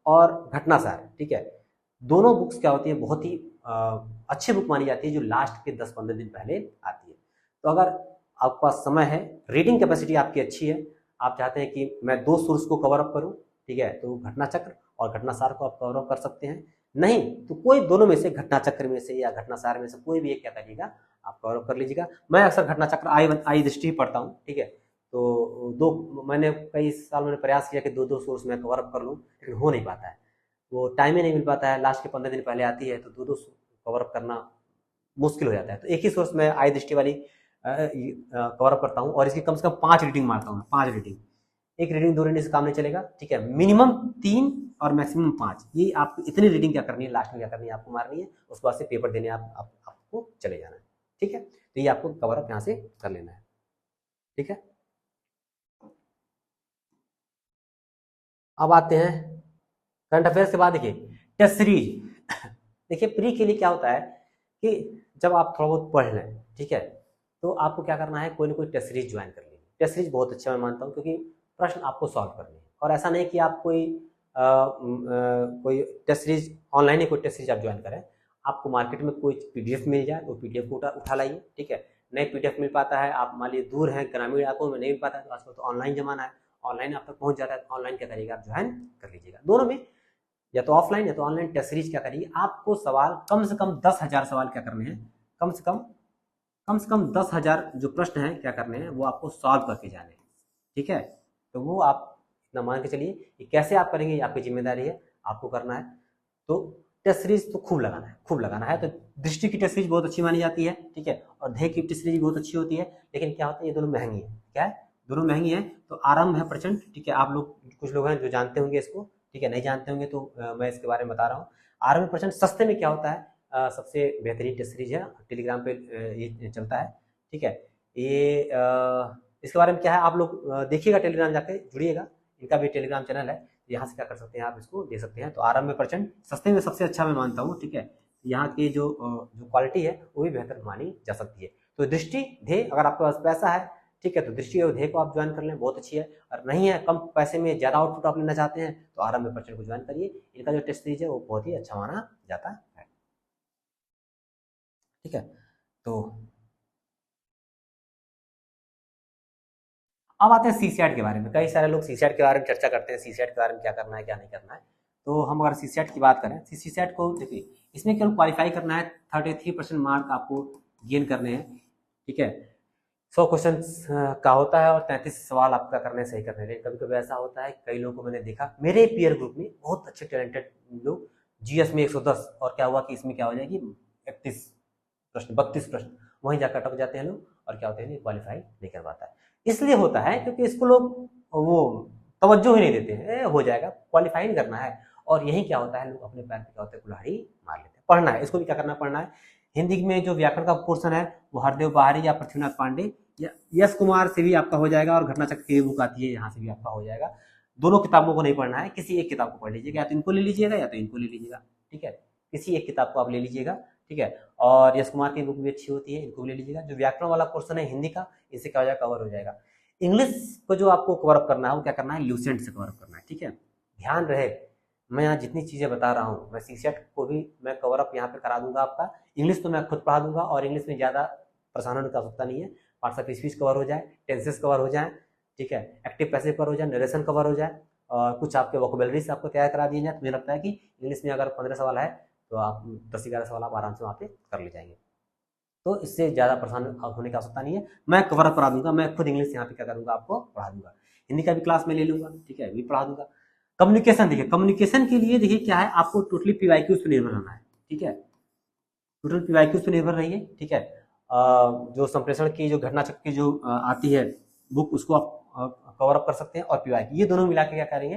और घटनासार, ठीक है, दोनों बुक्स क्या होती है, बहुत ही अच्छी बुक मानी जाती है, जो लास्ट के 10-15 दिन पहले आती है। तो अगर आपके पास समय है, रीडिंग कैपेसिटी आपकी अच्छी है, आप चाहते हैं कि मैं 2 सोर्स को कवर अप करूं, ठीक है, तो घटना चक्र और घटनासार को आप कवर अप कर सकते हैं। नहीं तो कोई दोनों में से, घटना चक्र में से या घटनासार में से कोई भी एक क्या करिएगा, आप कवर अप कर लीजिएगा। मैं अक्सर घटना चक्र आई दृष्टि पढ़ता हूँ। ठीक है, तो मैंने कई साल मैंने प्रयास किया कि 2-2 सोर्स में कवर अप कर लूँ, लेकिन हो नहीं पाता है, वो टाइम ही नहीं मिल पाता है। लास्ट के 15 दिन पहले आती है, तो 2-2 कवर अप करना मुश्किल हो जाता है। तो एक ही सोर्स में आई दृष्टि वाली कवर अप करता हूँ, और इसकी कम से कम 5 रीडिंग मारता हूँ, 5 रीडिंग। एक रीडिंग 2 रीडिंग से काम नहीं चलेगा। ठीक है, मिनिमम 3 और मैक्सिमम 5, ये आपको इतनी रीडिंग क्या करनी है, लास्ट में क्या करनी है, आपको मारनी है। उसके बाद से पेपर देने आपको चले जाना है। ठीक है, तो ये आपको कवर अप यहाँ से कर लेना है। ठीक है, अब आते हैं करंट अफेयर्स के बाद देखिए टेस्ट सीरीज। देखिए प्री के लिए क्या होता है कि जब आप थोड़ा बहुत पढ़ लें, ठीक है, तो आपको क्या करना है, कोई ना कोई टेस्ट सीरीज ज्वाइन कर लीजिए। टेस्ट सीरीज बहुत अच्छा मैं मानता हूँ, क्योंकि प्रश्न आपको सॉल्व करने हैं, और ऐसा नहीं कि आप कोई टेस्ट सीरीज ऑनलाइन ही कोई टेस्ट सीरीज आप ज्वाइन करें। आपको मार्केट में कोई पीडीएफ मिल जाए, वो पीडीएफ को उठा लाइए। ठीक है, नहीं पीडीएफ मिल पाता है, आप मान लीजिए दूर हैं, ग्रामीण इलाकों में नहीं मिल पाता है, तो आजकल तो ऑनलाइन जमाना है, ऑनलाइन आप तक पहुंच जाता है, तो ऑनलाइन क्या करिएगा, आप ज्वाइन कर लीजिएगा। दोनों में, या तो ऑफलाइन या तो ऑनलाइन टेस्ट सीरीज क्या करिए, आपको सवाल कम से कम 10,000 सवाल क्या करने हैं, कम से कम 10,000 जो प्रश्न हैं क्या करने हैं, वो आपको सॉल्व करके जाने हैं। ठीक है, तो वो आप इतना मान के चलिए कि कैसे आप करेंगे, ये आपकी जिम्मेदारी है, आपको करना है। तो टेस्ट सीरीज तो खूब लगाना है। तो दृष्टि की टेस्ट सीरीज बहुत अच्छी मानी जाती है। ठीक है, और ध्येय की टेस्ट सीरीज बहुत अच्छी होती है, लेकिन क्या होता है, ये दोनों महंगी है। क्या है, दोनों महंगी है। तो आरंभ है प्रचंड। ठीक है, आप लोग कुछ लोग हैं जो जानते होंगे इसको, ठीक है, नहीं जानते होंगे तो मैं इसके बारे में बता रहा हूँ। आरंभ प्रचंड सस्ते में क्या होता है, सबसे बेहतरीन टेस्ट सीरीज है, टेलीग्राम पे ये चलता है। ठीक है, ये इसके बारे में क्या है आप लोग देखिएगा, टेलीग्राम जाके जुड़िएगा, इनका भी टेलीग्राम चैनल है, यहाँ से क्या कर सकते हैं आप इसको दे सकते हैं। तो 98% सस्ते में सबसे अच्छा मैं मानता हूँ, ठीक है। यहाँ की जो क्वालिटी है वो भी बेहतर मानी जा सकती है। तो दृष्टि ध्येय, अगर आपके पास पैसा है, ठीक है, तो दृष्टि और ध्येय को आप ज्वाइन कर लें, बहुत अच्छी है। और नहीं है, कम पैसे में ज़्यादा आउटपुट आप लेना चाहते हैं, तो 98% को ज्वाइन करिए। इनका जो टेस्ट सीरीज है वो बहुत ही अच्छा माना जाता है, ठीक है। तो अब आते हैं सीसैट के बारे में। कई सारे लोग सीसैट के बारे में चर्चा करते हैं, सीसैट के बारे में क्या करना है क्या नहीं करना है। तो हम अगर सीसैट की बात करें, सीसैट को देखिए, इसमें केवल क्वालिफाई करना है, 33% मार्क आपको गेन करने हैं, ठीक है। 100 क्वेश्चन का होता है और 33 सवाल आपका करने सही करने हैं। कभी कभी ऐसा होता है, कई लोगों को मैंने देखा मेरे पीयर ग्रुप में, बहुत अच्छे टैलेंटेड लोग, जीएस में 110, और क्या हुआ कि इसमें क्या हो जाएगी 31 प्रश्न, 32 प्रश्न, वहीं जाकर अटक जाते हैं लोग, और क्या होते हैं, क्वालिफाई नहीं कर पाता है। इसलिए होता है क्योंकि इसको लोग वो तवज्जो ही नहीं देते हैं, हो जाएगा, क्वालिफाई नहीं करना है। और यही क्या होता है, लोग अपने पैर पे क्या होते हैं, कुल्हाड़ी मार लेते हैं। पढ़ना है, इसको भी क्या करना, पढ़ना है। हिंदी में जो व्याकरण का पोर्शन है वो हरदेव बाहरी या पृथ्वीनाथ पांडे या यश कुमार से भी आपका हो जाएगा, और घटना चक्र की बुक आती है, यहाँ से भी आपका हो जाएगा। दोनों किताबों को नहीं पढ़ना है, किसी एक किताब को पढ़ लीजिएगा, या तो इनको ले लीजिएगा या तो इनको ले लीजिएगा, ठीक है। किसी एक किताब को आप ले लीजिएगा, ठीक है। और यश कुमार की बुक भी अच्छी होती है, इनको भी ले लीजिएगा। जो व्याकरण वाला पोर्शन है हिंदी का, इससे क्या हो जाएगा, कवर हो जाएगा। इंग्लिश को जो आपको कवर अप करना है वो क्या करना है, ल्यूसेंट से कवर अप करना है, ठीक है। ध्यान रहे, मैं यहाँ जितनी चीज़ें बता रहा हूँ, मैं सीसेट को भी मैं कवर अप यहाँ पे करा दूंगा आपका। इंग्लिश तो मैं खुद पढ़ा दूंगा, और इंग्लिश में ज़्यादा परेशान होने की आवश्यकता नहीं है। पार्ट्स ऑफ स्पीच कवर हो जाए, टेंसेस कवर हो जाए, ठीक है, एक्टिव पैसिव कवर हो जाए, नरेशन कवर हो जाए, और कुछ आपके वोकेबलरीज आपको तैयार करा दिए जाए, तो मुझे लगता है कि इंग्लिश में अगर 15 सवाल है तो आप 10-11 सवाल आप आराम से वहाँ पे कर ले जाएंगे। तो इससे ज़्यादा परेशान होने की आवश्यकता नहीं है, मैं कवर अप करा दूंगा। मैं खुद इंग्लिश यहाँ पे क्या करूँगा, आपको पढ़ा दूंगा। हिंदी का भी क्लास में ले लूँगा, ठीक है, भी पढ़ा दूंगा। कम्युनिकेशन देखिए, कम्युनिकेशन के लिए देखिए क्या है, आपको टोटली पीवाईक्यूज पे निर्भर रहना है, ठीक है। टोटल पीवाईक्यूज पे निर्भर रहिए, ठीक है। जो संप्रेषण की, जो घटना चक्र की जो आती है बुक, उसको आप कवर अप कर सकते हैं, और पीवाईक्यू, ये दोनों मिला के क्या करेंगे,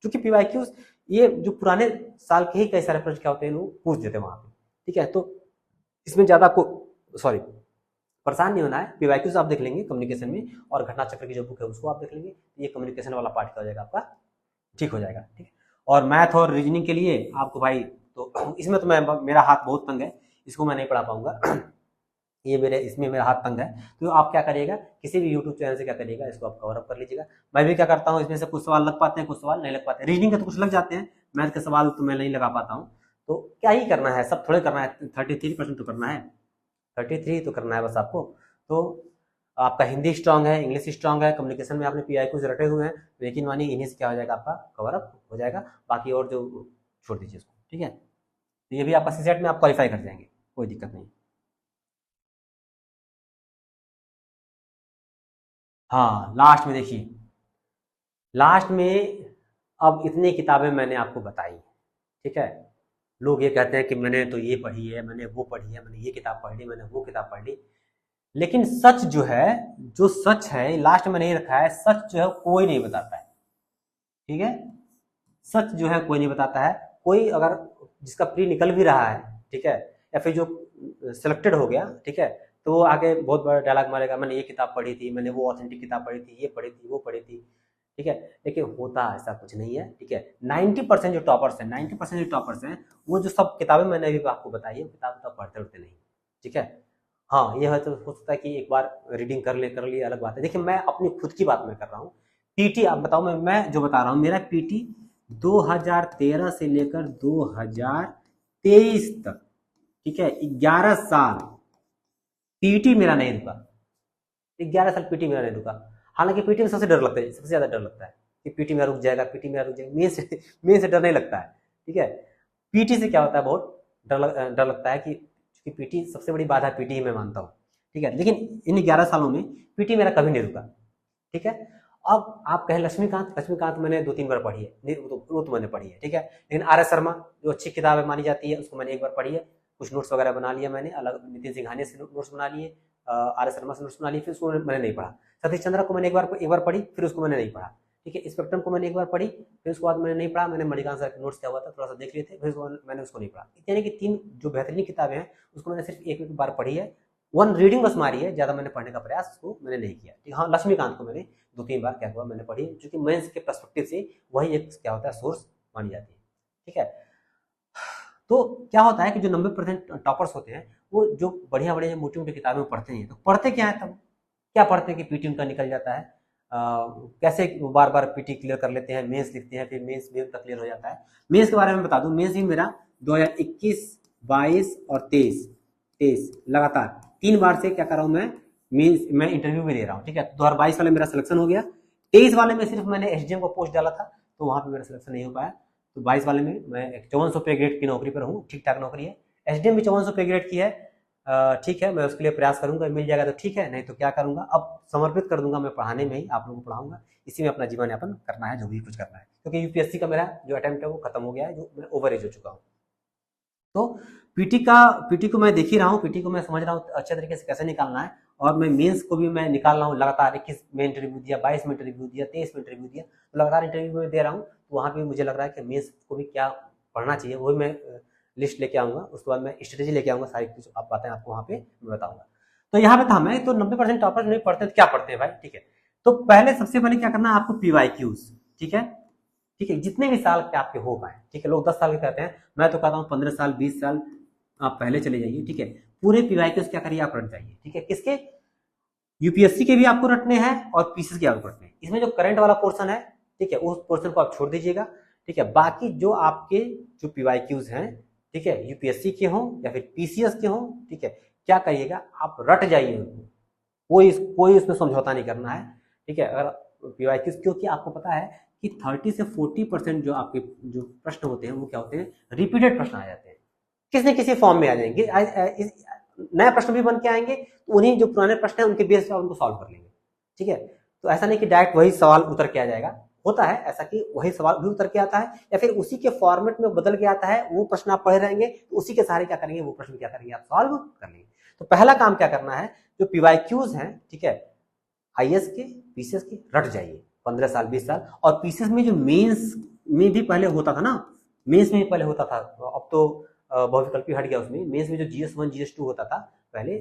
क्योंकि पीवाईक्यूज ये जो पुराने साल के ही कई सारे प्रश्न क्या होते हैं, लोग पूछ देते हैं वहाँ पे, ठीक है। तो इसमें ज़्यादा आपको परेशान नहीं होना है। पीवाईक्यूज आप देख लेंगे कम्युनिकेशन में, और घटना चक्र की जो बुक है उसको आप देख लेंगे। ये कम्युनिकेशन वाला पार्ट का हो जाएगा आपका, ठीक हो जाएगा, ठीक है। और मैथ और रीजनिंग के लिए आपको भाई, तो इसमें तो मेरा हाथ बहुत तंग है, इसको मैं नहीं पढ़ा पाऊंगा ये इसमें मेरा हाथ तंग है। तो आप क्या करिएगा, किसी भी यूट्यूब चैनल से क्या करिएगा, इसको आप कवर अप कर लीजिएगा। मैं भी क्या करता हूँ, इसमें से कुछ सवाल लग पाते हैं, कुछ सवाल नहीं लग पाते। रीजनिंग के तो कुछ लग जाते हैं, मैथ के सवाल तो मैं नहीं लगा पाता हूँ। तो क्या ही करना है, सब थोड़े करना है, 33% तो करना है, 33 तो करना है बस आपको। तो आपका हिंदी स्ट्रांग है, इंग्लिश स्ट्रांग है, कम्युनिकेशन में आपने पीआईक्यूज रटे हुए हैं, तो यकीन मानिए इन्हीं से क्या हो जाएगा, आपका कवर अप हो जाएगा। बाकी और जो छोड़ दीजिए उसको, ठीक है। तो ये भी आपका सीसेट में आप क्वालिफाई कर जाएंगे, कोई दिक्कत नहीं। हाँ, लास्ट में देखिए, लास्ट में अब इतनी किताबें मैंने आपको बताई, ठीक है। लोग ये कहते हैं कि मैंने तो ये पढ़ी है, मैंने वो पढ़ी है, मैंने ये किताब पढ़ ली, मैंने वो किताब पढ़ ली, लेकिन सच जो है, जो सच है लास्ट में नहीं रखा है, सच जो है कोई नहीं बताता है, ठीक है। सच जो है कोई नहीं बताता है। कोई अगर जिसका प्री निकल भी रहा है, ठीक है, या फिर जो सिलेक्टेड हो गया, ठीक है, तो वो आगे बहुत बड़ा डायलॉग मारेगा, मैंने ये किताब पढ़ी थी, मैंने वो ऑथेंटिक किताब पढ़ी थी, ये पढ़ी थी, वो पढ़ी थी, ठीक है। लेकिन होता ऐसा कुछ नहीं है, ठीक है। 90% जो टॉपर्स हैं, 90% जो टॉपर्स हैं, वो जो सब किताबें मैंने अभी आपको बताई है, किताब तो पढ़ते उठते नहीं, ठीक है। हाँ, ये तो हो सकता है कि एक बार रीडिंग कर लिए, अलग बात है। देखिए, मैं अपनी खुद की बात में कर रहा हूँ। पीटी आप बताओ, मैं जो बता रहा हूँ, मेरा पीटी 2013 से लेकर 2023 तक, ठीक है, 11 साल पीटी मेरा नहीं रुका, 11 साल पीटी मेरा नहीं रुका। हालांकि पीटी में सबसे डर लगता है, सबसे ज्यादा डर लगता है कि पीटी में रुक जाएगा, पीटी में रुक जाएगा। मेन से डर नहीं लगता है, ठीक है। पीटी से क्या होता है, बहुत डर लगता है कि पीटी सबसे बड़ी बात है, पीटी ही मैं मानता हूँ, ठीक है। लेकिन इन 11 सालों में पीटी मेरा कभी नहीं रुका, ठीक है। अब आप कहें लक्ष्मीकांत मैंने 2-3 बार पढ़ी है, वो तो मैंने पढ़ी है, ठीक है। लेकिन आर एस शर्मा जो अच्छी किताब है मानी जाती है, उसको मैंने एक बार पढ़ी है, कुछ नोट्स वगैरह बना लिया मैंने, अलग नितिन सिंघानिया से नोट्स बना लिए, आर एस शर्मा से नोट्स बना लिए, फिर उसको मैंने नहीं पढ़ा। सतीश चंद्रा को मैंने एक बार पढ़ी, फिर उसको मैंने नहीं पढ़ा, ठीक है। स्पेक्ट्रम को मैंने एक बार पढ़ी, फिर उसके बाद मैंने नहीं पढ़ा। मैंने मणिकांत सर के नोट्स क्या हुआ था थोड़ा सा देख लिए थे, फिर मैंने उसको नहीं पढ़ा। यानी कि 3 जो बेहतरीन किताबें हैं उसको मैंने सिर्फ एक बार पढ़ी है, वन रीडिंग बस मारी है, ज़्यादा मैंने पढ़ने का प्रयास उसको मैंने नहीं किया। ठीक, हाँ लक्ष्मीकांत को मैंने 2-3 बार क्या हुआ मैंने पढ़ी, क्योंकि मेंस के पर्सपेक्टिव से वही एक क्या होता है सोर्स मानी जाती है। ठीक है, तो क्या होता है कि जो 90% टॉपर्स होते हैं वो जो बढ़िया बढ़िया मोटी मोटी किताबें पढ़ते हैं, तो पढ़ते क्या है तब क्या पढ़ते हैं कि पीटी उनका निकल जाता है, कैसे बार बार पीटी क्लियर कर लेते हैं, मेंस लिखते हैं, फिर मेंस भी उनका क्लियर हो जाता है। मेंस के बारे में बता दूं, मेंस भी मेरा 2021, 22 और 23 लगातार 3 बार से क्या कर रहा हूँ मैं इंटरव्यू भी दे रहा हूँ। ठीक है, 2022 वाले मेरा सिलेक्शन हो गया, 23 वाले में सिर्फ मैंने एसडीएम को पोस्ट डाला था तो वहां पे मेरा सिलेक्शन नहीं हो पाया, तो 22 वाले में मैं 5400 पे ग्रेड की नौकरी पर हूँ, ठीक ठाक नौकरी है। एसडीएम भी 5400 पे ग्रेड की है, ठीक है, मैं उसके लिए प्रयास करूंगा, मिल जाएगा तो ठीक है, नहीं तो क्या करूंगा, अब समर्पित कर दूंगा मैं पढ़ाने में ही, आप लोगों को पढ़ाऊंगा, इसी में अपना जीवन यापन करना है, जो भी कुछ करना है, क्योंकि यूपीएससी का मेरा जो अटेम्प्ट है वो खत्म हो गया है, जो मैं ओवर एज हो चुका हूँ। तो पीटी को मैं देख ही रहा हूँ, पीटी को मैं समझ रहा हूँ अच्छे तरीके से कैसे निकालना है, और मैं मेंस को भी मैं निकाल रहा हूँ लगातार। 21 में इंटरव्यू दिया, 22 में इंटरव्यू दिया, 23 में इंटरव्यू दिया, तो लगातार इंटरव्यू में दे रहा हूँ, तो वहाँ पे मुझे लग रहा है कि मेंस को भी क्या पढ़ना चाहिए वही मैं लिस्ट लेके आऊंगा, उसके बाद मैं स्ट्रेटेजी लेके आऊंगा, सारी कुछ आप बातें आपको वहाँ पे मैं बताऊंगा। तो यहाँ पे था मैं, तो 90% टॉपर नहीं पढ़ते तो क्या पढ़ते हैं भाई। ठीक है, तो पहले सबसे पहले क्या करना है आपको, पीवाईक्यूज। ठीक है, ठीक है, जितने भी साल के आपके हो पाए। ठीक है, लोग 10 साल के कहते हैं, मैं तो कहता हूँ 15 साल 20 साल आप पहले चले जाइए। ठीक है, पूरे पीवाईक्यूज क्या करिए आप रट जाइए। ठीक है, किसके, यूपीएससी के भी आपको रटने हैं और पीसीएस के आपको रटने हैं। इसमें जो करंट वाला पोर्शन है, ठीक है, उस पोर्शन को आप छोड़ दीजिएगा। ठीक है, बाकी जो आपके जो पीवाईक्यूज हैं, ठीक है, यूपीएससी के हों या फिर पीसीएस के हों, ठीक है, क्या करिएगा आप रट जाइए उनको, कोई उसमें समझौता नहीं करना है। ठीक है, अगर पीवाईक्यूज, क्योंकि आपको पता है कि 30 से 40% जो आपके जो प्रश्न होते हैं वो क्या होते हैं, रिपीटेड प्रश्न आ जाते हैं, किसी न किसी फॉर्म में आ जाएंगे, नए प्रश्न भी बन के आएंगे, तो उन्हीं जो पुराने प्रश्न है उनके बेस पर उनको सॉल्व कर लेंगे। ठीक है, तो ऐसा नहीं कि डायरेक्ट वही सवाल उतर के आ जाएगा, होता है ऐसा कि वही सवाल भी उतर के आता है या फिर उसी के फॉर्मेट में बदल के आता है, वो प्रश्न आप पढ़ रहेंगे तो उसी के सहारे क्या करेंगे, वो प्रश्न क्या करेंगे आप सॉल्व कर लेंगे। तो पहला काम क्या करना है, जो पीवाईक्यूज हैं, ठीक है, आईएएस के पीसीएस के रट जाइए 15 साल 20 साल। और पीसीएस में जो मेंस में भी पहले होता था ना, मेंस में पहले होता था, अब तो बहुविकल्पी हट गया, उसमें मेंस में जो GS1 GS2 होता था पहले,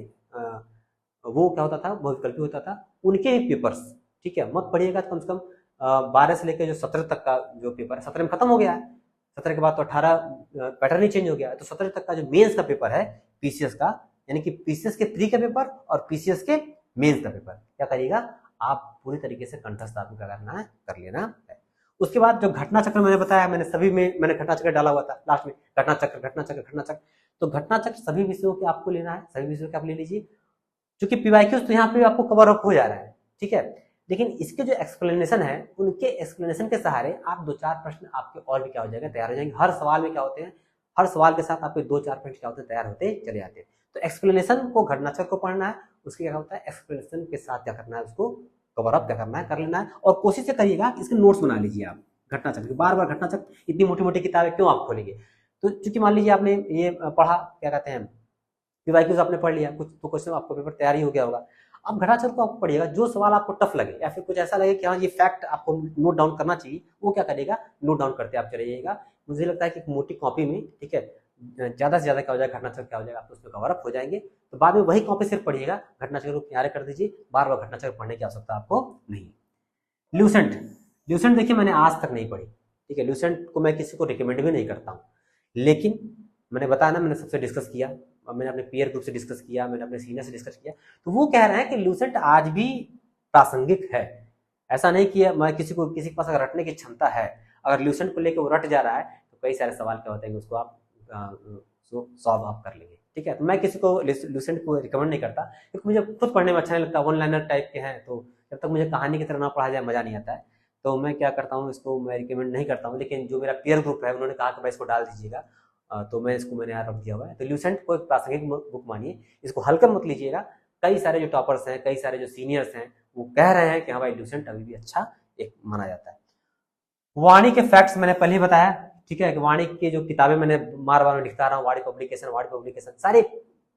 वो क्या होता था, बहुविकल्पी होता था, उनके ही पेपर्स। ठीक है, मत पढ़िएगा, कम से कम 12 से लेकर जो 17 तक का जो पेपर है, 17 में खत्म हो गया है, 17 के बाद तो 18 पैटर्न ही चेंज हो गया है, तो 17 तक का जो मेंस का पेपर है पीसीएस का, यानी कि पीसीएस के प्री का पेपर और पीसीएस के मेंस का पेपर, क्या करिएगा आप पूरी तरीके से कंठस्थ आपको क्या करना है, कर लेना है। उसके बाद जो घटना चक्र मैंने बताया, मैंने सभी में मैंने घटना चक्र डाला हुआ था लास्ट में, घटना चक्र घटना चक्र घटना चक्र, तो घटना चक्र सभी विषयों के आपको लेना है, सभी विषयों के आप ले लीजिए, क्योंकि पीवाईक्यूज तो यहाँ पे आपको कवर अप हो जा रहा है। ठीक है, लेकिन इसके जो एक्सप्लेनेशन है, उनके एक्सप्लेनेशन के सहारे आप 2-4 प्रश्न आपके और भी क्या हो जाएंगे, तैयार हो जाएंगे। हर सवाल में क्या होते हैं, हर सवाल के साथ आपके 2-4 प्रश्न क्या होते हैं, तैयार होते चले जाते हैं। तो एक्सप्लेनेशन को घटना चक्र को पढ़ना है, उसके क्या होता है एक्सप्लेनेशन के साथ क्या करना है, उसको कवर अप क्या करना है, कर लेना है। और कोशिश से करिएगा कि इसके नोट्स बना लीजिए आप घटना चक्र, बार बार घटना चक्र, इतनी मोटी मोटी किताबें क्यों आप खोलेंगे। तो चूंकि मान लीजिए आपने ये पढ़ा, क्या कहते हैं, पीवाईक्यूज आपने पढ़ लिया, कुछ तो क्वेश्चन आपको पेपर तैयार ही हो गया होगा, अब घटना चक्र को आपको पढ़िएगा, जो सवाल आपको टफ लगे या फिर कुछ ऐसा लगे कि हाँ ये फैक्ट आपको नोट डाउन करना चाहिए, वो क्या करिएगा, नोट डाउन करते आप चले जाइएगा। मुझे लगता है कि एक मोटी कॉपी में, ठीक है, ज्यादा से ज्यादा क्या हो जाएगा, घटना चक्र क्या हो जाएगा, आप उसमें कवर अप हो जाएंगे। तो बाद में वही कॉपी सिर्फ पढ़िएगा, घटना चक्र को किनारे कर दीजिए, बार बार घटना चक्र पढ़ने की आवश्यकता आपको नहीं। ल्यूसेंट देखिए मैंने आज तक नहीं पढ़ी। ठीक है, ल्यूसेंट को मैं किसी को रिकमेंड भी नहीं करता हूँ, लेकिन मैंने बताया ना, मैंने सबसे डिस्कस किया, मैंने अपने पीयर ग्रुप से डिस्कस किया, मैंने अपने सीनियर से डिस्कस किया, तो वो कह रहे हैं कि ल्यूसेंट आज भी प्रासंगिक है। ऐसा नहीं कि मैं किसी के पास अगर रटने की क्षमता है, अगर ल्यूसेंट को लेकर वो रट जा रहा है, तो कई सारे सवाल क्या होते हैं उसको आप सॉल्व आप कर लेंगे। ठीक है, तो मैं किसी को ल्यूसेंट को रिकमेंड नहीं करता, क्योंकि मुझे खुद पढ़ने में अच्छा नहीं लगता, वन लाइनर टाइप के हैं, तो जब तक मुझे कहानी की तरह ना पढ़ा जाए मजा नहीं आता है, तो मैं क्या करता हूँ, इसको मैं रिकमेंड नहीं करता हूँ। लेकिन जो मेरा पीयर ग्रुप है उन्होंने कहा कि भाई इसको डाल दीजिएगा, तो मैंने यहाँ रख दिया हुआ है। तो ल्यूसेंट को एक प्रासंगिक बुक मानिए, इसको हल्का मत लीजिएगा। कई सारे जो टॉपर्स हैं, कई सारे जो सीनियर्स हैं, वो कह रहे हैं कि हाँ भाई ल्यूसेंट अभी भी अच्छा एक माना जाता है। वाणी के फैक्ट्स मैंने पहले ही बताया। ठीक है, वाणी की जो किताबें मैंने बार बार लिखता रहा हूँ, वाणी पब्लिकेशन सारे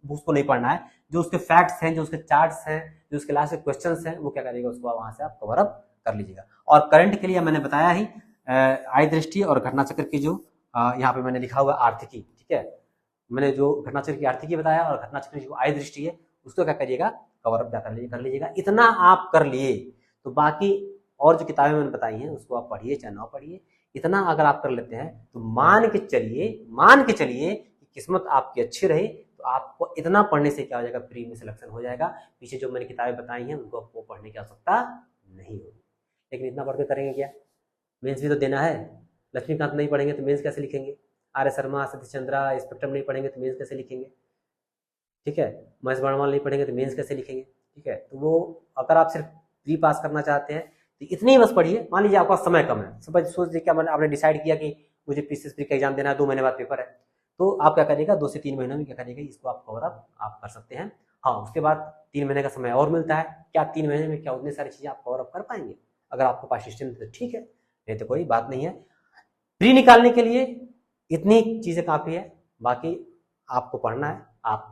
बुक्स को नहीं पढ़ना है, जो उसके फैक्ट्स हैं, जो उसके चार्ट्स हैं, जो उसके लास्ट के क्वेश्चंस हैं, वो क्या करेगा, उसको वहां से आप कवर अप कर लीजिएगा। और करंट के लिए मैंने बताया ही आय दृष्टि और घटना चक्र की जो यहाँ पे मैंने लिखा हुआ आर्थिकी। ठीक है, मैंने जो घटना चक्र की आर्थिकी बताया और घटना चक्र की जो आय दृष्टि है उसको क्या करिएगा, कवर अप कर लीजिएगा। इतना आप कर लिए तो बाकी और जो किताबें मैंने बताई हैं उसको आप पढ़िए चाहे ना पढ़िए, इतना अगर आप कर लेते हैं तो मान के चलिए कि किस्मत आपकी अच्छी रही तो आपको इतना पढ़ने से क्या हो जाएगा, प्री में सिलेक्शन हो जाएगा। पीछे जो मैंने किताबें बताई हैं उनको आपको पढ़ने की आवश्यकता नहीं होगी। लेकिन इतना पढ़ के करेंगे क्या, मेंस भी तो देना है। लक्ष्मीकांत नहीं पढ़ेंगे तो मेंस कैसे लिखेंगे, आर्य शर्मा, सतीश चंद्रा, स्पेक्ट्रम नहीं पढ़ेंगे तो मेंस कैसे लिखेंगे, ठीक है, महेश वर्णवाल नहीं पढ़ेंगे तो मेंस कैसे लिखेंगे, ठीक है। तो वो अगर आप सिर्फ प्री पास करना चाहते हैं तो इतनी बस पढ़िए। मान लीजिए आपका समय कम है, समझ सोच लीजिए क्या आपने डिसाइड किया कि मुझे पीसीएस प्री का एग्जाम देना है, 2 महीने बाद पेपर है, तो आप क्या करिएगा, 2 से 3 महीनों में क्या करिएगा, इसको आप कवर अप आप कर सकते हैं। हाँ, उसके बाद 3 महीने का समय और मिलता है। क्या 3 महीने में क्या उतनी सारी चीजें आप कवर अप कर पाएंगे? अगर आपके पास सिस्टम तो ठीक है, नहीं तो कोई बात नहीं है। प्री निकालने के लिए इतनी चीजें काफी है, बाकी आपको पढ़ना है, आप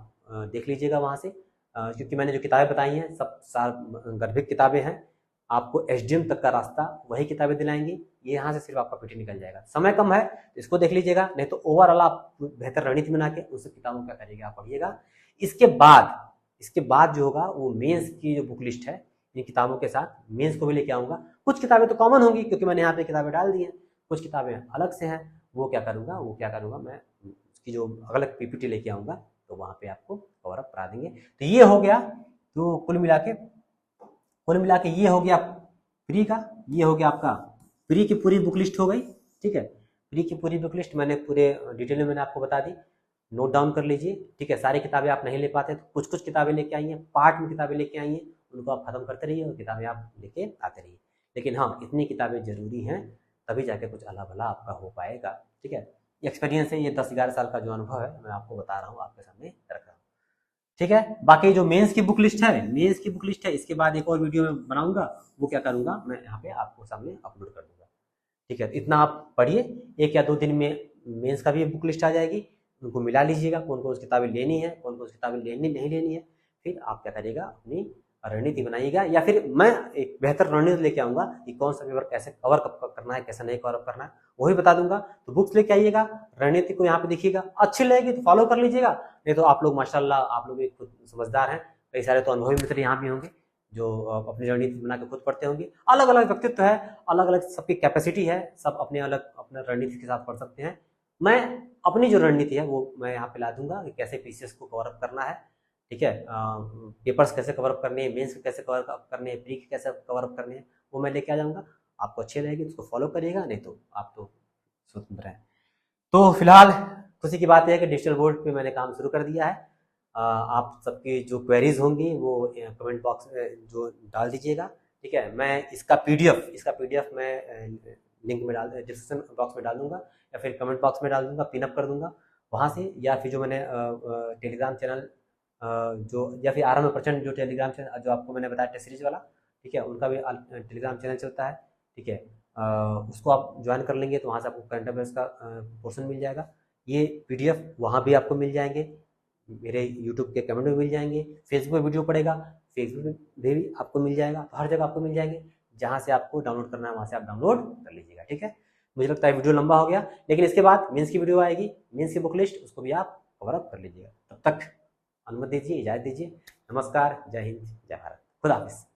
देख लीजिएगा वहां से, क्योंकि मैंने जो किताबें बताई हैं सब गर्भिक किताबें हैं। आपको एसडीएम तक का रास्ता वही किताबें दिलाएंगी, ये यहाँ से सिर्फ आपका पीटी निकल जाएगा। समय कम है तो इसको देख लीजिएगा, नहीं तो ओवरऑल आप बेहतर रणनीति बना के उन सब किताबों को क्या करिएगा, आप पढ़िएगा। इसके बाद जो होगा वो मेंस की जो बुक लिस्ट है, इन किताबों के साथ मेंस को भी लेके आऊंगा। कुछ किताबें तो कॉमन होंगी क्योंकि मैंने यहाँ पे किताबें डाल दी हैं, कुछ किताबें अलग से हैं, वो क्या करूंगा मैं उसकी जो अलग पीपीटी लेके आऊंगा तो वहां पे आपको कवर अप करा देंगे। तो ये हो गया, तो कुल मिला के ये हो गया प्री का, ये हो गया आपका प्री की पूरी बुक लिस्ट हो गई, ठीक है। प्री की पूरी बुक लिस्ट मैंने पूरे डिटेल में मैंने आपको बता दी, नोट डाउन कर लीजिए, ठीक है। सारी किताबें आप नहीं ले पाते तो कुछ कुछ किताबें लेके आई हैं, पार्ट में किताबें लेके आई हैं, उनको आप खत्म करते रहिए और किताबें आप लेके आते रहिए। लेकिन हाँ, इतनी किताबें जरूरी हैं, तभी जाके कुछ अला भला आपका हो पाएगा, ठीक है। एक्सपीरियंस है, ये 10-11 साल का जो अनुभव है मैं आपको बता रहा हूँ, आपके सामने रख रहा हूँ, ठीक है। बाकी जो मेंस की बुक लिस्ट है, इसके बाद एक और वीडियो में बनाऊंगा, वो क्या करूंगा मैं यहाँ पे आपको सामने अपलोड कर दूंगा, ठीक है। इतना आप पढ़िए, 1 या 2 दिन में मेंस का भी बुक लिस्ट आ जाएगी, उनको मिला लीजिएगा, कौन कौन सी किताबें लेनी है, कौन कौन सी किताबें नहीं लेनी है। फिर आप क्या करिएगा, अपनी रणनीति बनाइएगा, या फिर मैं एक बेहतर रणनीति लेके आऊंगा कि कौन सा पेपर कैसे कवर करना है, कैसे नहीं कवर करना है, वही बता दूंगा। तो बुक्स लेके आइएगा, रणनीति को यहाँ पे देखिएगा, अच्छी लगेगी तो फॉलो कर लीजिएगा, नहीं तो आप लोग माशाल्लाह आप लोग भी खुद समझदार हैं, कई सारे तो अनुभवी मित्र यहाँ भी होंगे जो अपनी रणनीति बना के खुद पढ़ते होंगे। अलग अलग व्यक्तित्व है, अलग अलग सबकी कैपेसिटी है, सब अपने अलग अपने रणनीति के साथ पढ़ सकते हैं। मैं अपनी जो रणनीति है वो मैं यहाँ पे ला दूंगा कि कैसे पीसीएस को कवर अप करना है, ठीक है। पेपर्स कैसे कवर अप करने हैं, मेंस कैसे कवर अप करने हैं, प्री कैसे कवर अप करने हैं, वो मैं लेके आ जाऊंगा। आपको अच्छी रहेगी तो उसको फॉलो करिएगा, नहीं तो आप तो स्वतंत्र हैं। तो फिलहाल खुशी की बात है कि डिजिटल बोर्ड पे मैंने काम शुरू कर दिया है। आप सबकी जो क्वेरीज होंगी वो कमेंट बॉक्स में जो डाल दीजिएगा, ठीक है। मैं इसका पीडीएफ मैं लिंक में डिस्क्रिप्शन बॉक्स में डाल दूंगा, या फिर कमेंट बॉक्स में डाल दूंगा, पिन अप कर दूंगा वहाँ से, या फिर जो मैंने टेलीग्राम चैनल जो, या फिर 98% जो टेलीग्राम चैनल जो आपको मैंने बताया टेस्ट सीरीज वाला, ठीक है, उनका भी टेलीग्राम चैनल चलता है, ठीक है। उसको आप ज्वाइन कर लेंगे तो वहाँ से आपको करंट अफेयर्स का पोर्शन मिल जाएगा। ये पीडीएफ वहाँ भी आपको मिल जाएंगे, मेरे यूट्यूब के कमेंट में मिल जाएंगे, फेसबुक में वीडियो पड़ेगा, फेसबुक में भी आपको मिल जाएगा, तो हर जगह आपको मिल जाएंगे। जहाँ से आपको डाउनलोड करना है वहाँ से आप डाउनलोड कर लीजिएगा, ठीक है। मुझे लगता है वीडियो लंबा हो गया, लेकिन इसके बाद मेंस की वीडियो आएगी, मेंस की बुक लिस्ट, उसको भी आप कवर अप कर लीजिएगा। तब तक अनुमति दीजिए, इजाजत दीजिए। नमस्कार, जय हिंद, जय भारत, खुदा हाफिज।